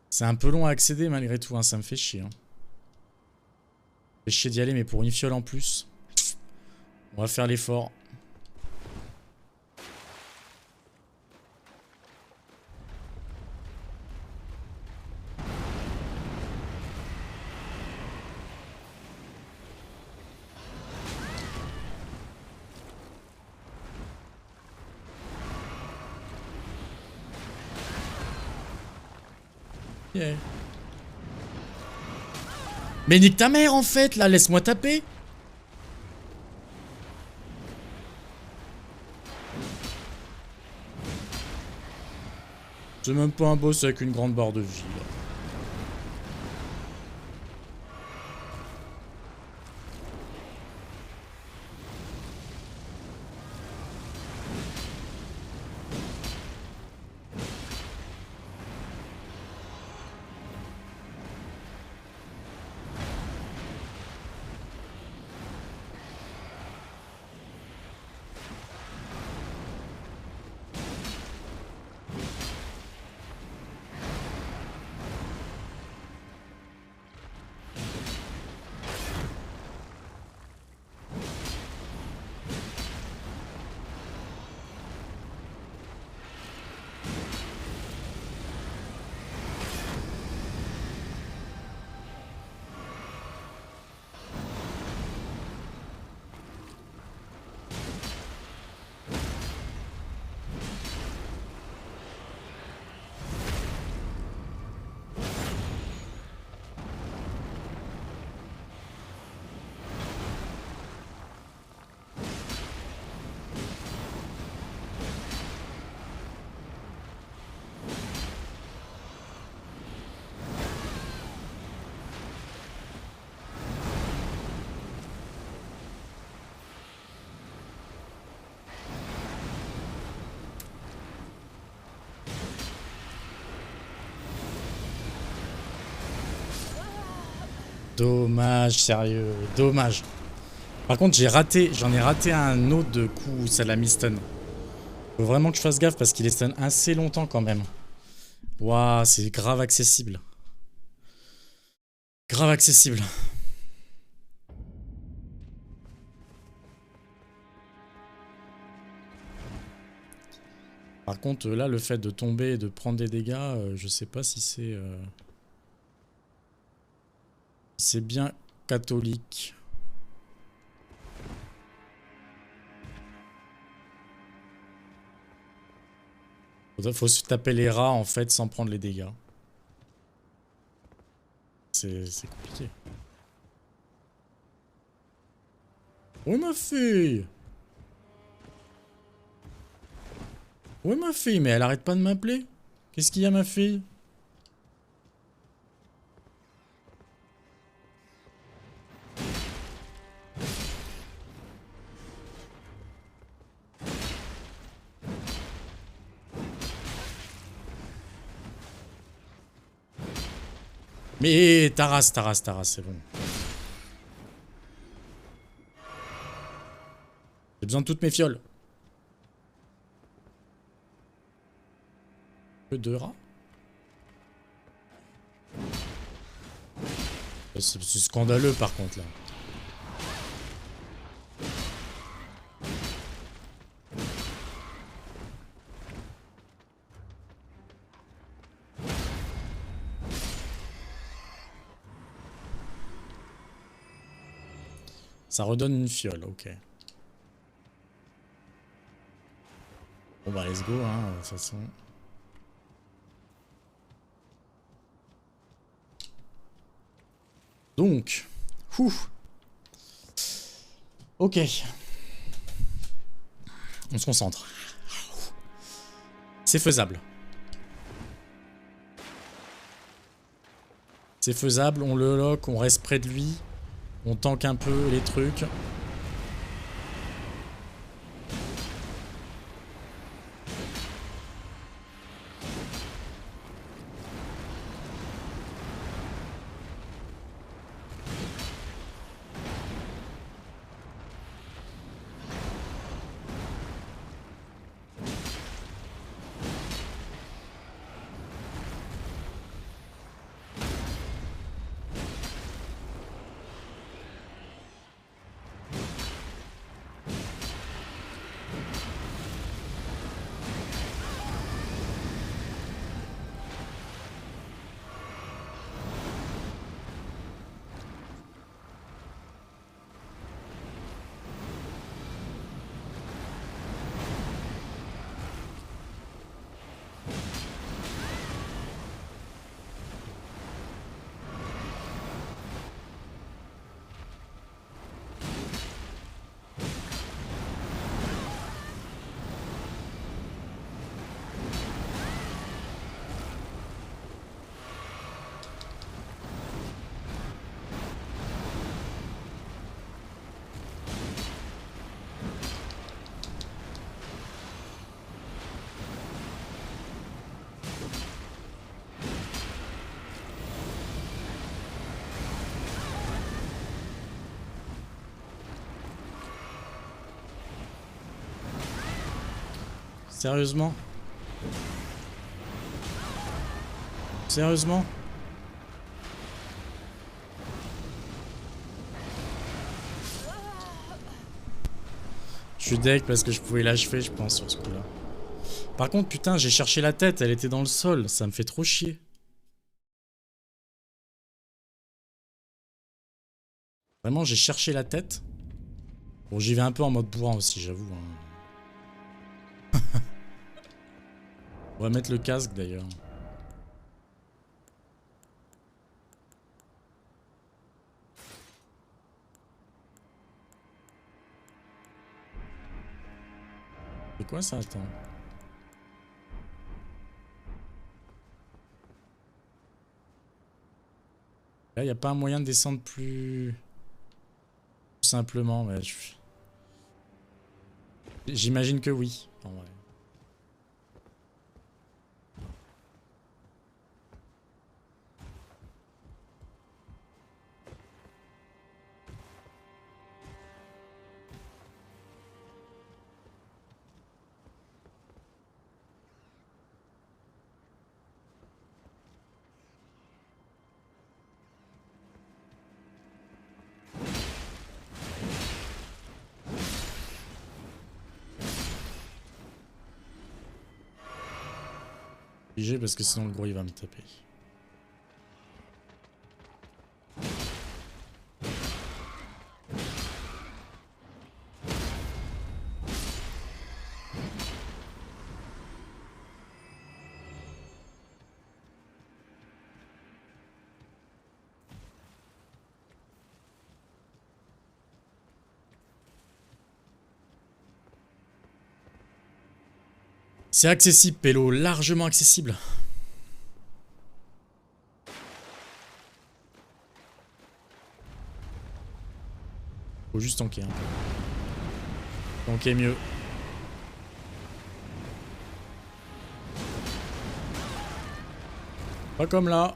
A: C'est un peu long à accéder malgré tout, hein, ça me fait chier. Hein. Ça me fait chier d'y aller, mais pour une fiole en plus. On va faire l'effort. Yeah. Mais nique ta mère en fait là, laisse-moi taper. C'est même pas un boss avec une grande barre de vie là. Dommage, sérieux, dommage. Par contre, j'en ai raté un autre de coup où ça l'a mis stun. Faut vraiment que je fasse gaffe parce qu'il est stun assez longtemps quand même. Waouh, c'est grave accessible. Grave accessible. Par contre, là, le fait de tomber et de prendre des dégâts, je sais pas si c'est... C'est bien catholique. Faut se taper les rats en fait sans prendre les dégâts. C'est compliqué. Où est ma fille? Où est ma fille? Mais elle arrête pas de m'appeler. Qu'est-ce qu'il y a ma fille? Mais Taras, c'est bon. J'ai besoin de toutes mes fioles. Que deux rats? C'est scandaleux par contre là. Ça redonne une fiole, ok. Bon bah let's go hein, de toute façon. Donc, ok. On se concentre. C'est faisable. C'est faisable, on le lock, on reste près de lui. On tank un peu les trucs. Sérieusement? Sérieusement? Je suis deg parce que je pouvais l'achever, je pense, sur ce coup-là. Par contre, putain, j'ai cherché la tête, elle était dans le sol. Ça me fait trop chier. Vraiment, j'ai cherché la tête. Bon, j'y vais un peu en mode bourrin aussi, j'avoue. Hein. On va mettre le casque, d'ailleurs. C'est quoi ça? Attends. Là, y a pas un moyen de descendre plus simplement, mais j'imagine que oui. En vrai. Obligé parce que sinon le gros il va me taper. C'est accessible, Pélo, largement accessible. Faut juste tanker un peu. Tanker mieux. Pas comme là.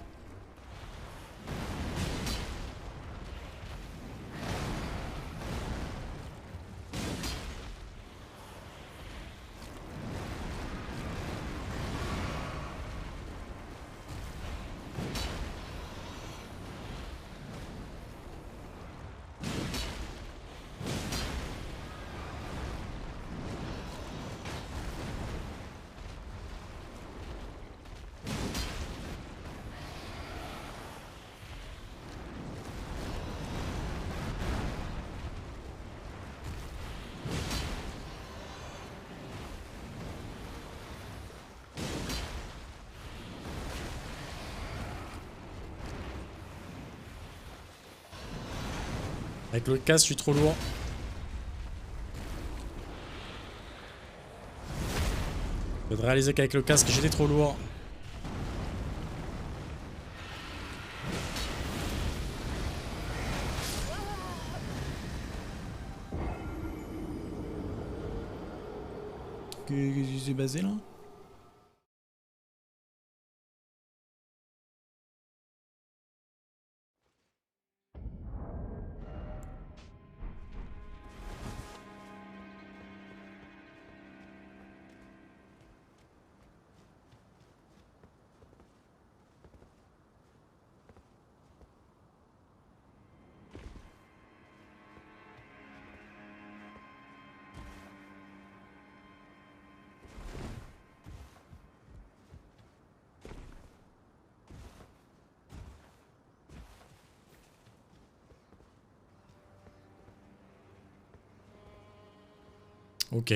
A: Avec le casque, je suis trop lourd. Je vais réaliser qu'avec le casque, j'étais trop lourd. Qu'est-ce qui s'est basé là? Ok.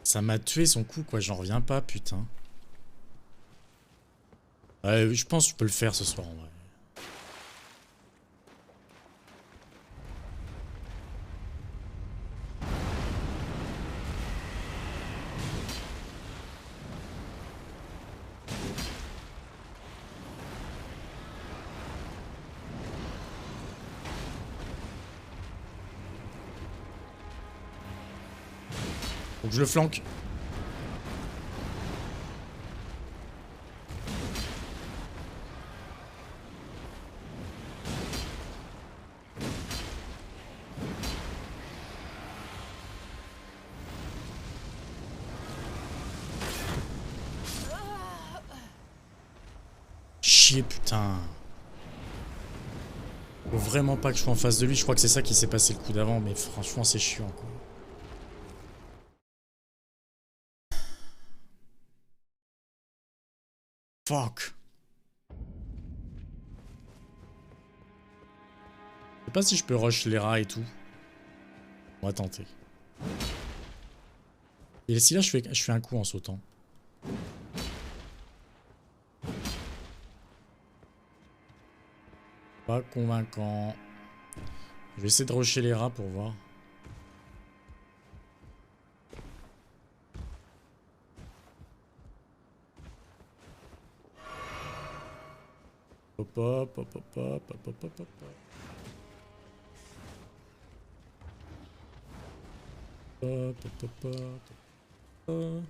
A: Ça m'a tué son coup, quoi. J'en reviens pas, putain. Je pense que je peux le faire ce soir, en vrai. Faut que je le flanque. Chier, putain. Faut vraiment pas que je sois en face de lui. Je crois que c'est ça qui s'est passé le coup d'avant, mais franchement, c'est chiant, quoi. Fuck. Je sais pas si je peux rush les rats et tout. On va tenter. Et si là je fais un coup en sautant. Pas convaincant. Je vais essayer de rusher les rats pour voir. Hop hop hop hop hop hop hop hop hop. Hop hop hop hop.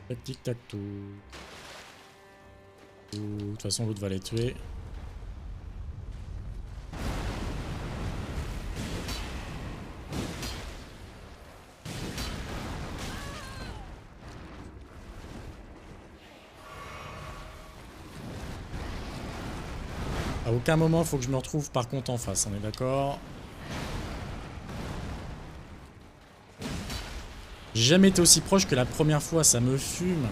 A: Tac tic tac tout. De toute façon l'autre va les tuer. À aucun moment faut que je me retrouve par contre en face, on est d'accord? J'ai jamais été aussi proche que la première fois, ça me fume.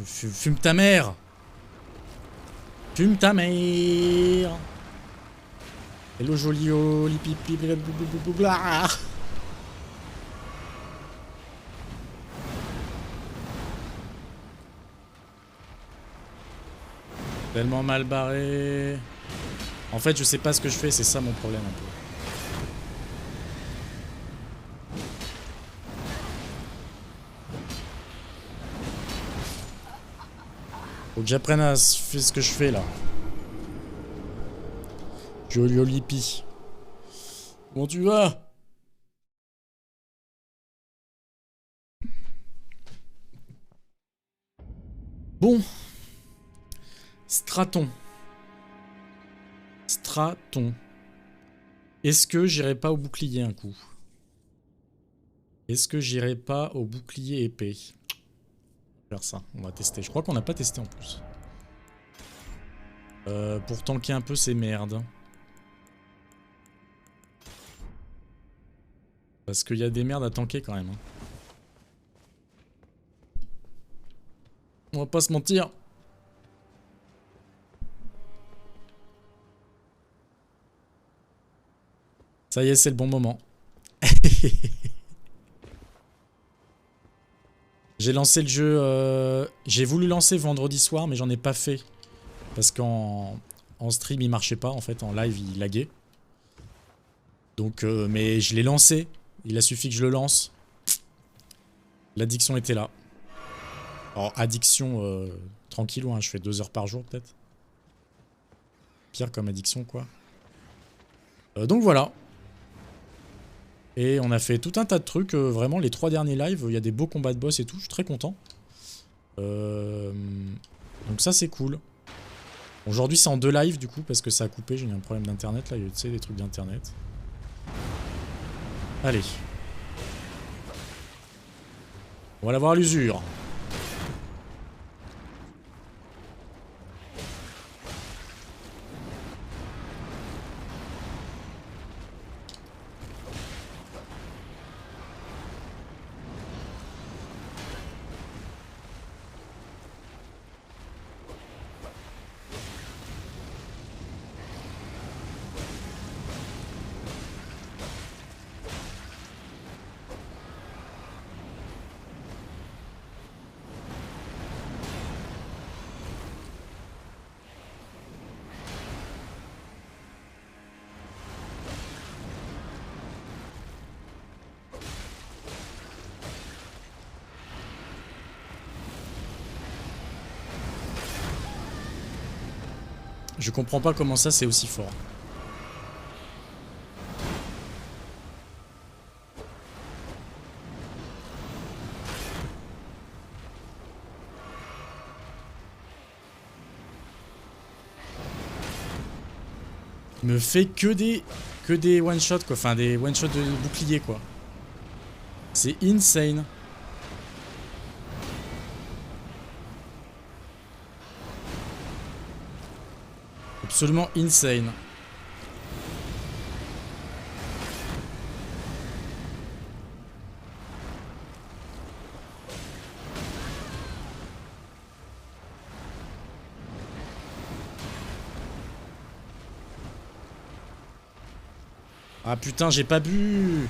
A: Fume ta mère! Fume ta mère! Hello Jolio, lipipi, blablabla. Tellement mal barré. En fait, je sais pas ce que je fais, c'est ça mon problème un peu. Faut que j'apprenne à faire ce que je fais là. Jolio Lipi. Comment tu vas? Bon. Straton. Straton. Est-ce que j'irai pas au bouclier un coup? Est-ce que j'irai pas au bouclier épée? Faire ça, on va tester. Je crois qu'on n'a pas testé en plus. Pour tanker un peu ces merdes. Parce qu'il y a des merdes à tanker quand même. Hein. On va pas se mentir. Ça y est, c'est le bon moment. J'ai lancé le jeu... J'ai voulu lancer vendredi soir, mais j'en ai pas fait. Parce qu'en stream, il marchait pas. En fait, en live, il laguait. Donc, mais je l'ai lancé. Il a suffi que je le lance. L'addiction était là. Alors, addiction tranquillou, hein, je fais 2 heures par jour, peut-être. Pire comme addiction, quoi. Donc voilà. Et on a fait tout un tas de trucs, vraiment les 3 derniers lives, il y a des beaux combats de boss et tout, je suis très content. Donc ça c'est cool. Aujourd'hui c'est en 2 lives du coup parce que ça a coupé, j'ai eu un problème d'internet là, il y a eu, tu sais, des trucs d'internet. Allez. On va l'avoir à l'usure. Je comprends pas comment ça c'est aussi fort. Il me fait que des one shot quoi, enfin des one shot de bouclier quoi. C'est insane. Absolument insane. Ah putain, j'ai pas bu.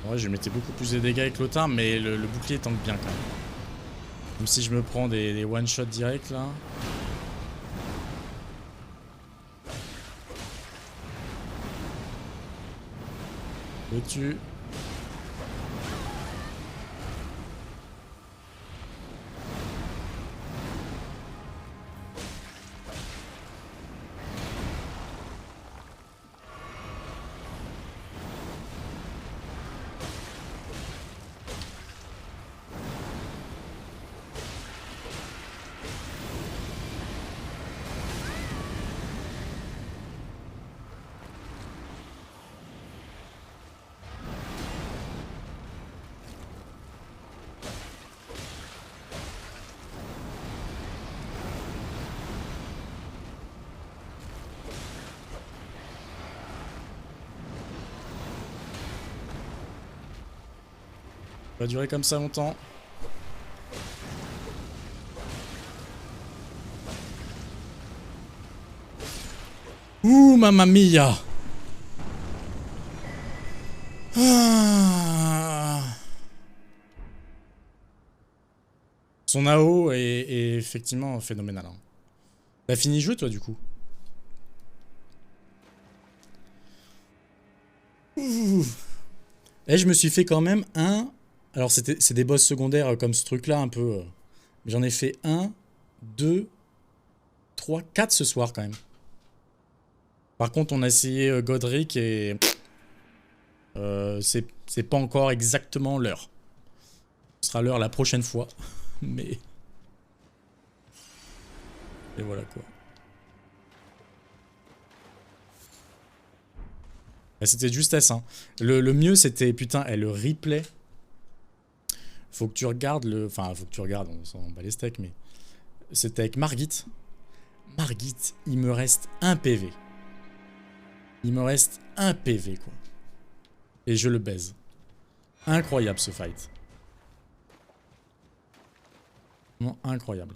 A: Ouais, je mettais beaucoup plus de dégâts avec l'autre mais le bouclier tank bien quand même. Même si je me prends des one shot direct là. Le tue. Ça va durer comme ça longtemps. Ouh, mamma mia. Ah. Son AO est effectivement phénoménal. Hein. T'as fini le jeu toi du coup? Ouh. Et je me suis fait quand même un... Alors c'est des boss secondaires comme ce truc là un peu... J'en ai fait 1, 2, 3, 4 ce soir quand même. Par contre on a essayé Godric et... c'est pas encore exactement l'heure. Ce sera l'heure la prochaine fois. Mais... Et voilà quoi. C'était justesse hein. Le mieux c'était... Putain, le replay... Faut que tu regardes le... Enfin, faut que tu regardes, on s'en bat les steaks, mais... C'était avec Margit. Margit, il me reste un PV. Il me reste un PV, quoi. Et je le baise. Incroyable, ce fight. Vraiment incroyable.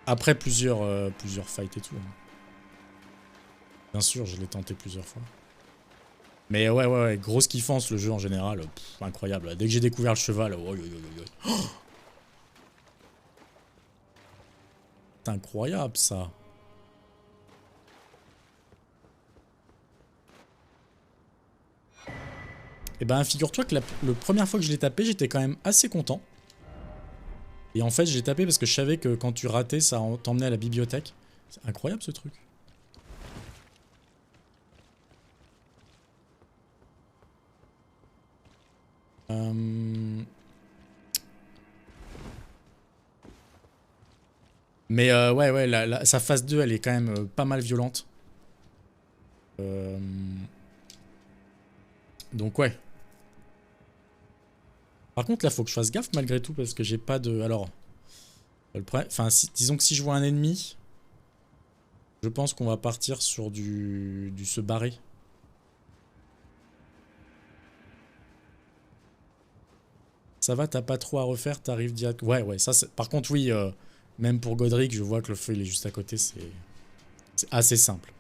A: Après plusieurs fights et tout. Hein. Bien sûr, je l'ai tenté plusieurs fois. Mais ouais, grosse kiffance, le jeu en général. Pff, incroyable. Dès que j'ai découvert le cheval... Oh, c'est incroyable, ça. Et ben, figure-toi que la première fois que je l'ai tapé, j'étais quand même assez content. Et en fait, je l'ai tapé parce que je savais que quand tu ratais, ça t'emmenait à la bibliothèque. C'est incroyable, ce truc. Mais ouais, sa phase 2, elle est quand même pas mal violente. Donc ouais. Par contre, là, faut que je fasse gaffe malgré tout parce que j'ai pas de... Alors, le problème... Enfin, disons que si je vois un ennemi, je pense qu'on va partir sur du se barrer. Ça va, t'as pas trop à refaire, t'arrives direct... Ouais, ça c'est... Par contre, oui, même pour Godric, je vois que le feu, il est juste à côté, c'est assez simple.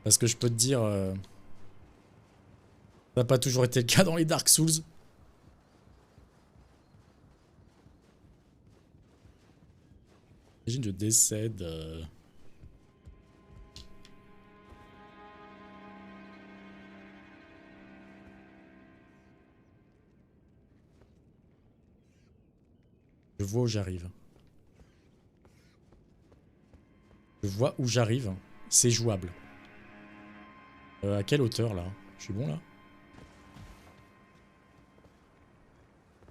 A: Parce que je peux te dire... ça n'a pas toujours été le cas dans les Dark Souls. Imagine, je décède... Je vois où j'arrive. Je vois où j'arrive. C'est jouable. À quelle hauteur, là? Je suis bon, là?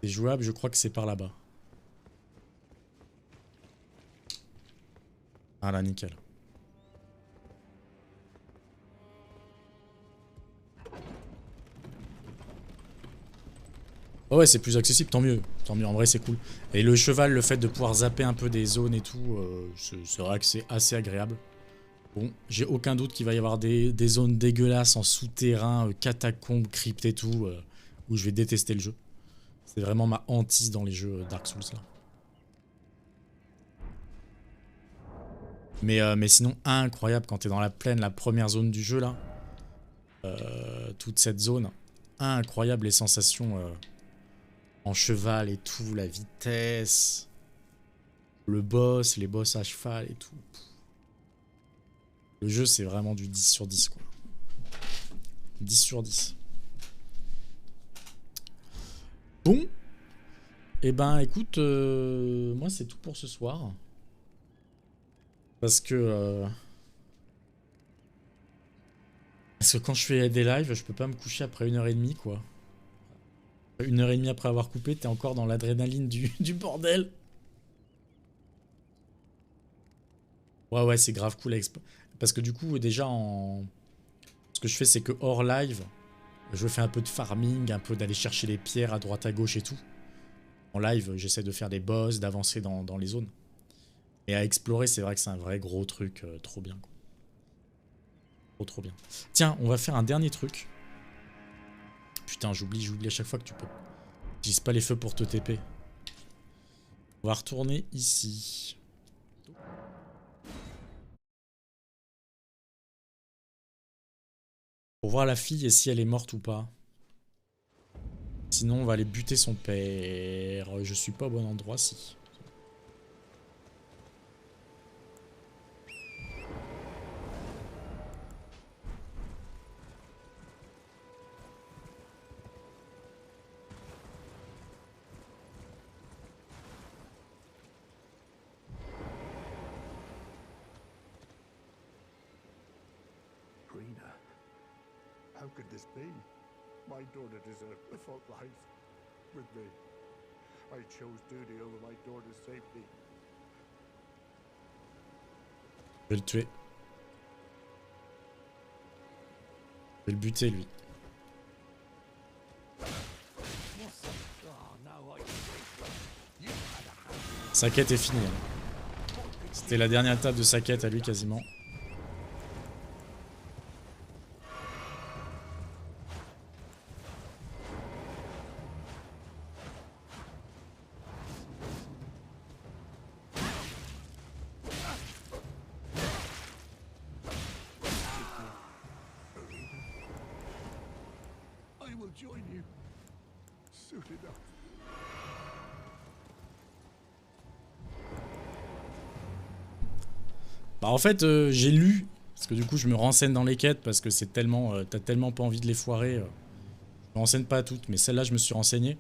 A: C'est jouable, je crois que c'est par là-bas. Ah là, nickel. Oh ouais, c'est plus accessible, tant mieux. Tant mieux, en vrai, c'est cool. Et le cheval, le fait de pouvoir zapper un peu des zones et tout, c'est vrai que c'est assez agréable. Bon, j'ai aucun doute qu'il va y avoir des zones dégueulasses en souterrain, catacombes, cryptes et tout, où je vais détester le jeu. C'est vraiment ma hantise dans les jeux Dark Souls, là. Mais sinon, incroyable quand t'es dans la plaine, la première zone du jeu, là. Toute cette zone. Incroyable les sensations en cheval et tout, la vitesse. Le boss, les boss à cheval et tout. Le jeu, c'est vraiment du 10 sur 10, quoi. 10 sur 10. Bon. Eh ben, écoute, moi, c'est tout pour ce soir. Parce que quand je fais des lives, je peux pas me coucher après 1h30, quoi. 1h30 après avoir coupé, t'es encore dans l'adrénaline du bordel. Ouais, c'est grave cool. Parce que du coup, déjà, ce que je fais, c'est que hors live, je fais un peu de farming, un peu d'aller chercher les pierres à droite à gauche et tout. En live, j'essaie de faire des boss, d'avancer dans les zones. Et à explorer, c'est vrai que c'est un vrai gros truc, trop bien, quoi. Trop bien. Tiens, on va faire un dernier truc. Putain, j'oublie à chaque fois que tu peux. J'utilise pas les feux pour te TP. On va retourner ici. Pour voir la fille et si elle est morte ou pas. Sinon, on va aller buter son père. Je suis pas au bon endroit, si.
C: Rena, how could this be? My daughter deserved a full life with me. I chose duty over my daughter's safety.
A: Je vais le tuer. Je vais le buter, lui. Sa quête est finie. Hein. C'était la dernière étape de sa quête à lui, quasiment. Bah en fait, j'ai lu, parce que du coup je me renseigne dans les quêtes, parce que c'est tellement, t'as tellement pas envie de les foirer. Je me renseigne pas à toutes, mais celle-là je me suis renseigné.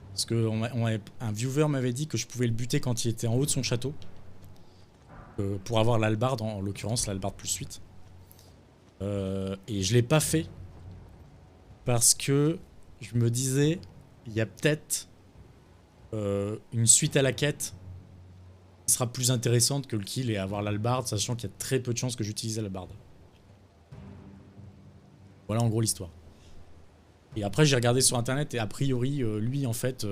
A: Parce que un viewer m'avait dit que je pouvais le buter quand il était en haut de son château. Pour avoir l'hallebarde, en l'occurrence l'hallebarde plus 8. Et je l'ai pas fait. Parce que je me disais, il y a peut-être une suite à la quête qui sera plus intéressante que le kill et avoir l'hallebarde, sachant qu'il y a très peu de chances que j'utilise l'hallebarde. Voilà en gros l'histoire. Et après j'ai regardé sur internet et a priori lui en fait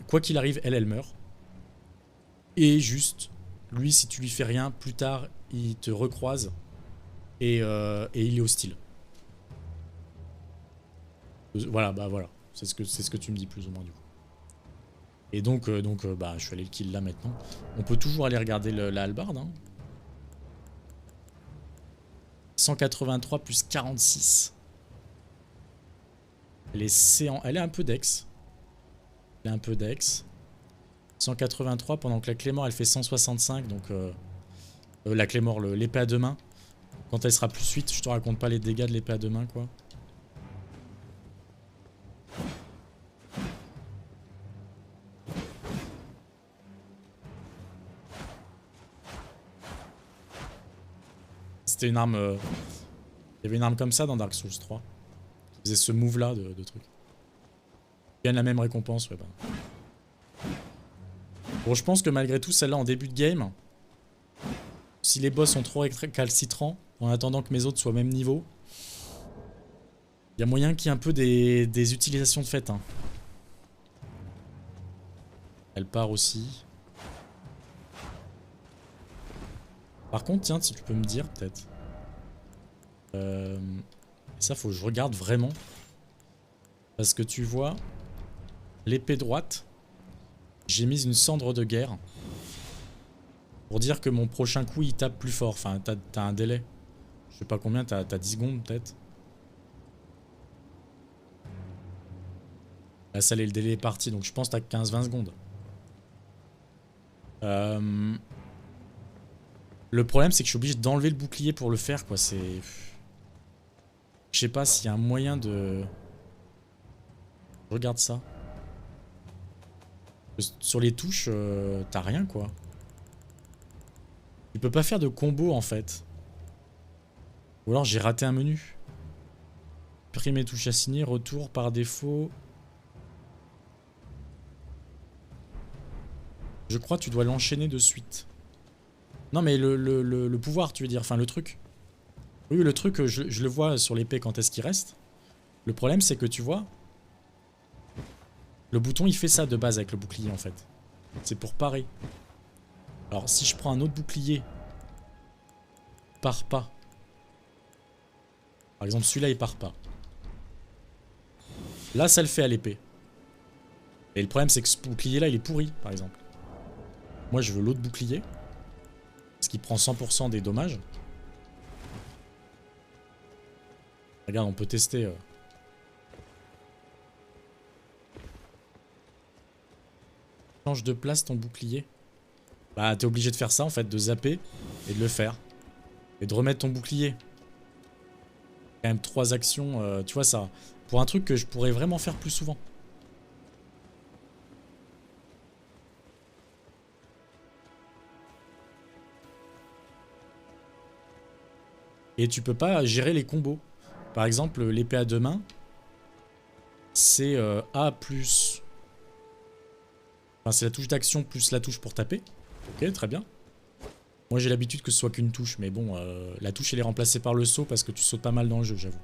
A: quoi qu'il arrive elle meurt. Et juste lui si tu lui fais rien plus tard il te recroise et il est hostile. Voilà bah voilà c'est ce que tu me dis plus ou moins du coup. Et donc bah je suis allé le kill là maintenant. On peut toujours aller regarder la hallebarde hein. 183 plus 46. Elle est un peu dex. Elle est un peu dex. 183 pendant que la Claymore elle fait 165 donc la Claymore, l'épée à deux mains. Quand elle sera plus suite, je te raconte pas les dégâts de l'épée à deux mains quoi. C'était une arme... Il y avait une arme comme ça dans Dark Souls 3. Qui faisait ce move là de truc. Il gagne la même récompense, ouais bah. Bon je pense que malgré tout celle-là en début de game, si les boss sont trop récalcitrants, en attendant que mes autres soient au même niveau, il y a moyen qu'il y ait un peu des utilisations de fait. Hein. Elle part aussi. Par contre tiens si tu peux me dire peut-être. Ça faut que je regarde vraiment. Parce que tu vois, l'épée droite, j'ai mis une cendre de guerre. Pour dire que mon prochain coup il tape plus fort. Enfin t'as un délai. Je sais pas combien, t'as 10 secondes peut-être. Là ça le délai est parti donc je pense que t'as 15-20 secondes. Le problème c'est que je suis obligé d'enlever le bouclier pour le faire quoi. C'est... Je sais pas s'il y a un moyen de... Regarde ça. Sur les touches, t'as rien quoi. Tu peux pas faire de combo en fait. Ou alors j'ai raté un menu. Supprimer touche assignées, retour par défaut. Je crois que tu dois l'enchaîner de suite. Non mais le pouvoir tu veux dire, enfin le truc. Oui le truc je le vois sur l'épée quand est-ce qu'il reste. Le problème c'est que tu vois... Le bouton il fait ça de base avec le bouclier en fait. C'est pour parer. Alors si je prends un autre bouclier, part pas. Par exemple celui-là il part pas. Là ça le fait à l'épée. Et le problème c'est que ce bouclier là il est pourri par exemple. Moi je veux l'autre bouclier. Parce qu'il prend 100% des dommages. Regarde on peut tester... Change de place ton bouclier. Bah t'es obligé de faire ça en fait, de zapper et de le faire. Et de remettre ton bouclier. Quand même 3 actions, tu vois ça. Pour un truc que je pourrais vraiment faire plus souvent. Et tu peux pas gérer les combos. Par exemple l'épée à deux mains. C'est A plus... Enfin, c'est la touche d'action plus la touche pour taper. Ok, très bien. Moi j'ai l'habitude que ce soit qu'une touche, mais bon, la touche elle est remplacée par le saut parce que tu sautes pas mal dans le jeu, j'avoue.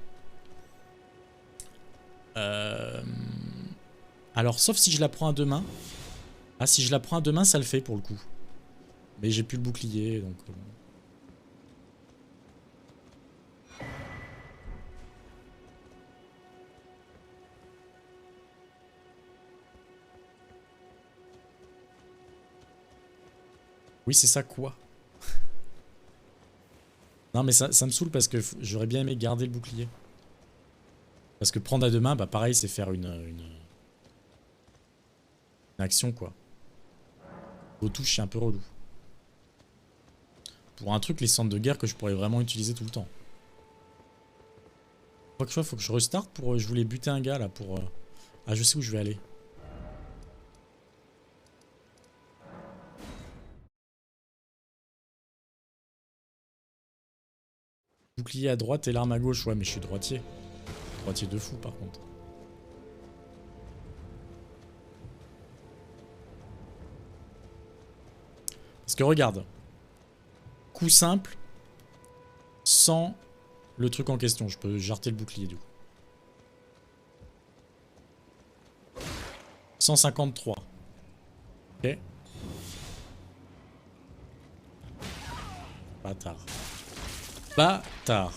A: Alors, sauf si je la prends à deux mains. Ah, si je la prends à deux mains, ça le fait pour le coup. Mais j'ai plus le bouclier, donc... Oui, c'est ça quoi? Non, mais ça me saoule parce que j'aurais bien aimé garder le bouclier. Parce que prendre à deux mains, bah pareil, c'est faire une action quoi. Aux touches, c'est un peu relou. Pour un truc, les centres de guerre que je pourrais vraiment utiliser tout le temps. Faut que je restarte pour... je voulais buter un gars là pour... Ah, je sais où je vais aller. Bouclier à droite et l'arme à gauche. Ouais, mais je suis droitier. Droitier de fou par contre. Parce que regarde. Coup simple. Sans le truc en question. Je peux jarter le bouclier du coup. 153. Ok. Bâtard. Bâtard.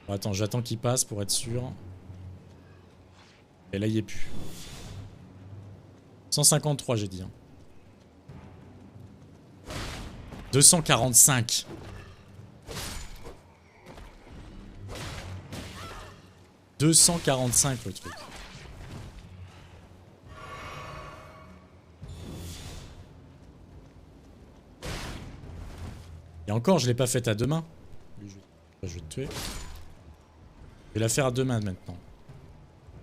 A: Bon, attends, j'attends qu'il passe pour être sûr. Et là, il n'y est plus. 153, j'ai dit. Hein. 245. « 245 le truc. Et encore, je l'ai pas faite à deux mains. Je vais te tuer. Je vais la faire à deux mains maintenant.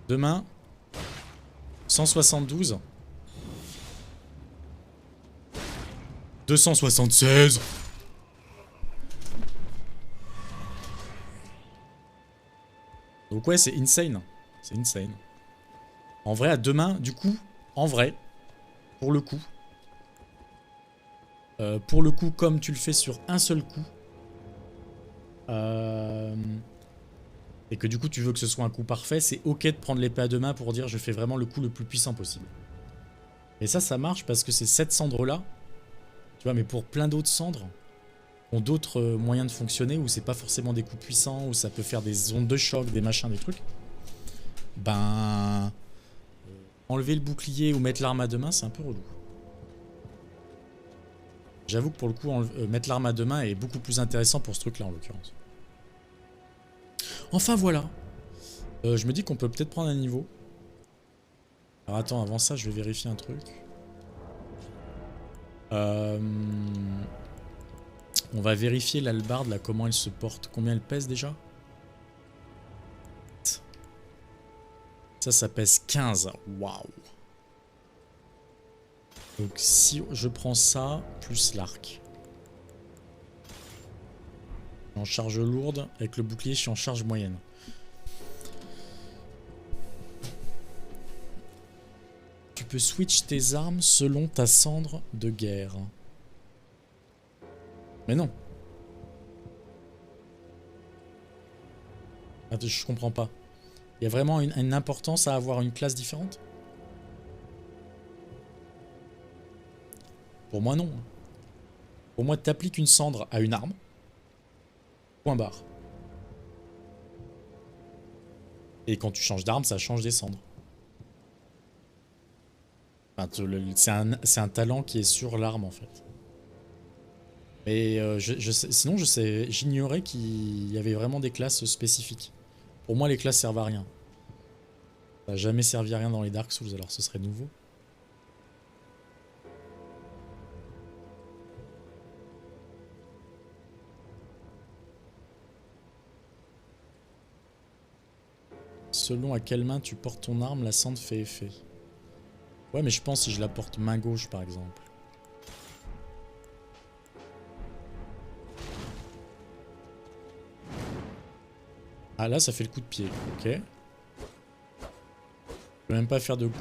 A: Deux mains. 172. 276. Donc ouais, c'est insane. C'est insane. En vrai, à deux mains, du coup, en vrai, pour le coup, comme tu le fais sur un seul coup, et que du coup tu veux que ce soit un coup parfait, c'est ok de prendre l'épée à deux mains pour dire je fais vraiment le coup le plus puissant possible. Et ça marche parce que c'est cette cendre-là, tu vois, mais pour plein d'autres cendres, ont d'autres moyens de fonctionner où c'est pas forcément des coups puissants, où ça peut faire des ondes de choc, des machins, des trucs. Ben... enlever le bouclier ou mettre l'arme à deux mains, c'est un peu relou. J'avoue que pour le coup, mettre l'arme à deux mains est beaucoup plus intéressant pour ce truc-là en l'occurrence. Enfin voilà. Je me dis qu'on peut peut-être prendre un niveau. Alors attends, avant ça, je vais vérifier un truc. On va vérifier l'hallebarde, là, comment elle se porte. Combien elle pèse déjà? Ça pèse 15. Waouh. Donc si je prends ça, plus l'arc. En charge lourde, avec le bouclier, je suis en charge moyenne. Tu peux switch tes armes selon ta cendre de guerre. Mais non. Attends, je comprends pas. Il y a vraiment une importance à avoir une classe différente? Pour moi, non. Pour moi, tu appliques une cendre à une arme. Point barre. Et quand tu changes d'arme, ça change des cendres. Enfin, c'est un talent qui est sur l'arme, en fait. Mais sinon, j'ignorais qu'il y avait vraiment des classes spécifiques. Pour moi, les classes servent à rien. Ça n'a jamais servi à rien dans les Dark Souls, alors ce serait nouveau. Selon à quelle main tu portes ton arme, la cendre fait effet. Ouais, mais je pense si je la porte main gauche, par exemple. Ah, là, ça fait le coup de pied. Ok. Je peux même pas faire de coup...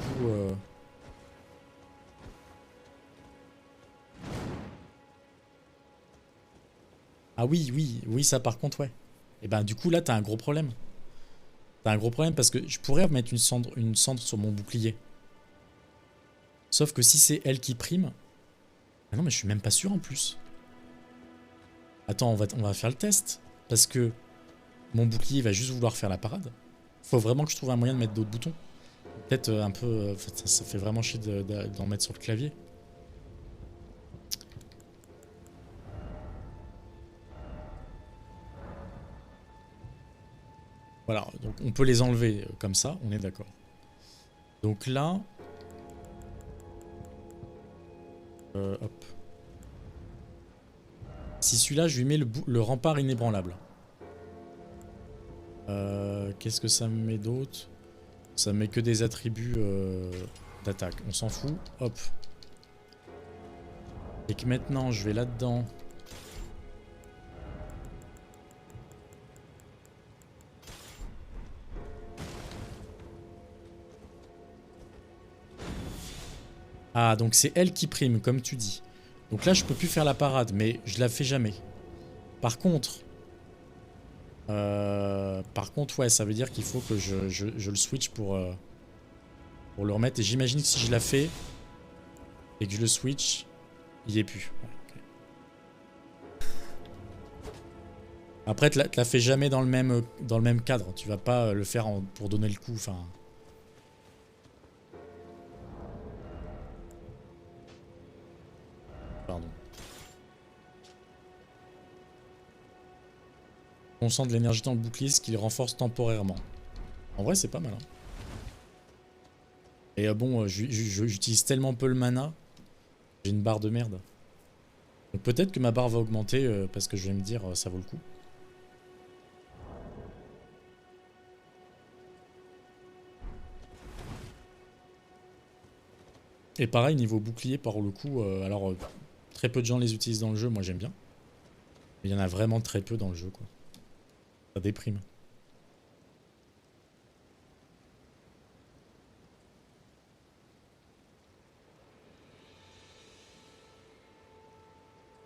A: Ah oui, ça par contre, ouais. Et ben, du coup, là, t'as un gros problème. T'as un gros problème parce que je pourrais mettre une cendre sur mon bouclier. Sauf que si c'est elle qui prime... Ah non, mais je suis même pas sûr en plus. Attends, on va faire le test. Parce que mon bouclier va juste vouloir faire la parade. Faut vraiment que je trouve un moyen de mettre d'autres boutons. Peut-être un peu... ça fait vraiment chier d'en mettre sur le clavier. Voilà, donc on peut les enlever comme ça, on est d'accord. Donc là... hop. Si celui-là, je lui mets le rempart inébranlable. Qu'est-ce que ça me met d'autre? Ça me met que des attributs d'attaque. On s'en fout. Hop. Et que maintenant, je vais là-dedans. Ah, donc c'est elle qui prime, comme tu dis. Donc là, je peux plus faire la parade, mais je la fais jamais. Par contre... ouais, ça veut dire qu'il faut que je le switch pour le remettre. Et j'imagine que si je la fais et que je le switch, il y est plus. Ouais, ok. Après, tu la fais jamais dans le même cadre. Tu vas pas le faire pour donner le coup. Enfin... Pardon. On sent de l'énergie dans le bouclier, ce qui le renforce temporairement. En vrai, c'est pas mal. Hein. Et bon, j'utilise tellement peu le mana. J'ai une barre de merde. Donc peut-être que ma barre va augmenter parce que je vais me dire ça vaut le coup. Et pareil, niveau bouclier, par le coup, très peu de gens les utilisent dans le jeu, moi j'aime bien. Mais il y en a vraiment très peu dans le jeu, quoi. Ça déprime.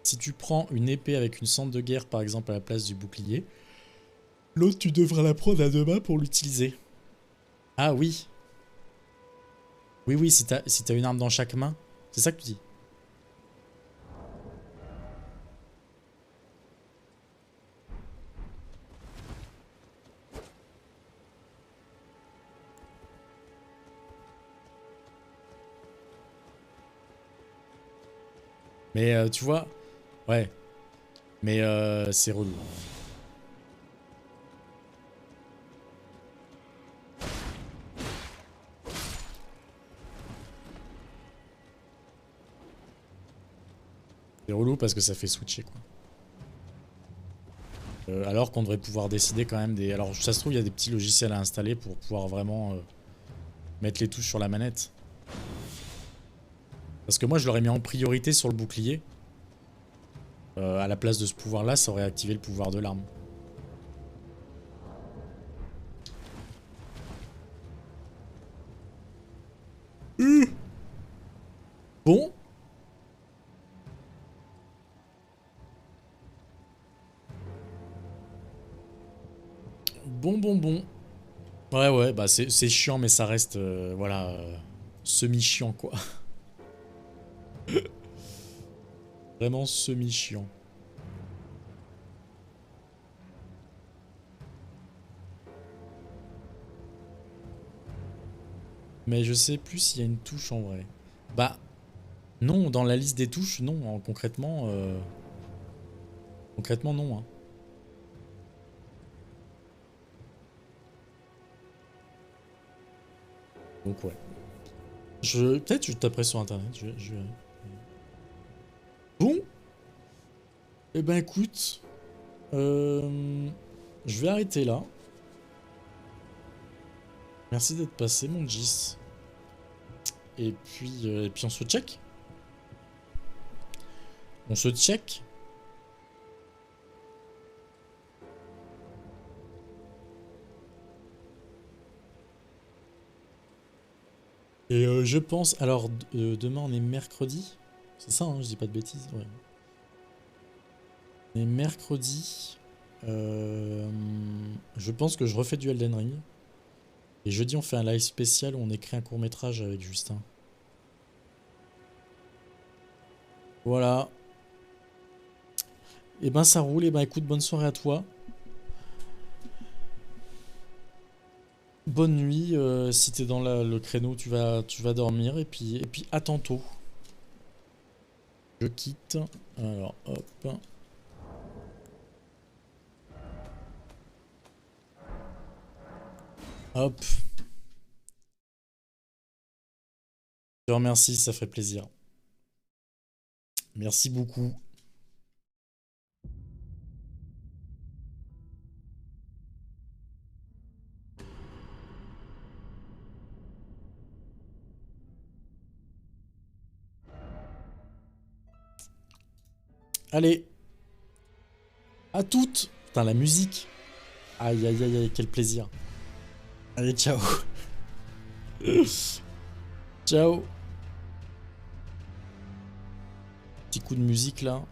A: Si tu prends une épée avec une cendre de guerre, par exemple, à la place du bouclier, l'autre, tu devras la prendre à deux mains pour l'utiliser. Ah oui. Oui, si t'as une arme dans chaque main. C'est ça que tu dis. Mais tu vois, ouais. Mais c'est relou. C'est relou parce que ça fait switcher, quoi. Alors qu'on devrait pouvoir décider quand même des... Alors ça se trouve, il y a des petits logiciels à installer pour pouvoir vraiment mettre les touches sur la manette. Parce que moi, je l'aurais mis en priorité sur le bouclier. À la place de ce pouvoir-là, ça aurait activé le pouvoir de l'arme. Bon. Bon. Ouais, bah c'est chiant, mais ça reste, voilà, semi-chiant, quoi. Vraiment semi-chiant. Mais je sais plus s'il y a une touche en vrai. Bah, non, dans la liste des touches, non, concrètement... Concrètement, non, hein. Donc ouais. Peut-être je taperai sur internet. Bon. Eh ben écoute. Je vais arrêter là. Merci d'être passé mon Gis. Et puis on se check. On se check. Et je pense... Alors, demain on est mercredi. C'est ça, hein, je dis pas de bêtises. Ouais. On est mercredi. Je pense que je refais du Elden Ring. Et jeudi on fait un live spécial où on écrit un court-métrage avec Justin. Voilà. Et ben ça roule. Et ben écoute, bonne soirée à toi. Bonne nuit, si t'es dans le créneau, tu vas dormir et puis à tantôt. Je quitte. Alors hop. Hop. Je te remercie, ça fait plaisir. Merci beaucoup. Allez. À toutes. Putain, la musique. Aïe, aïe, aïe, aïe, quel plaisir. Allez, ciao. Ciao. Petit coup de musique là.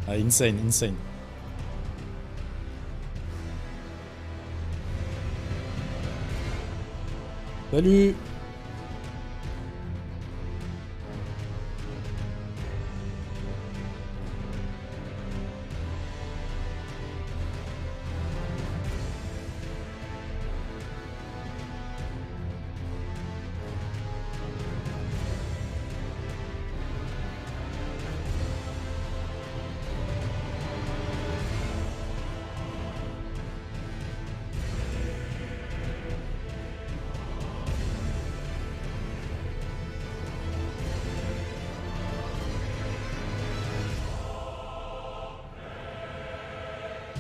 A: Ah, insane, insane. Salut!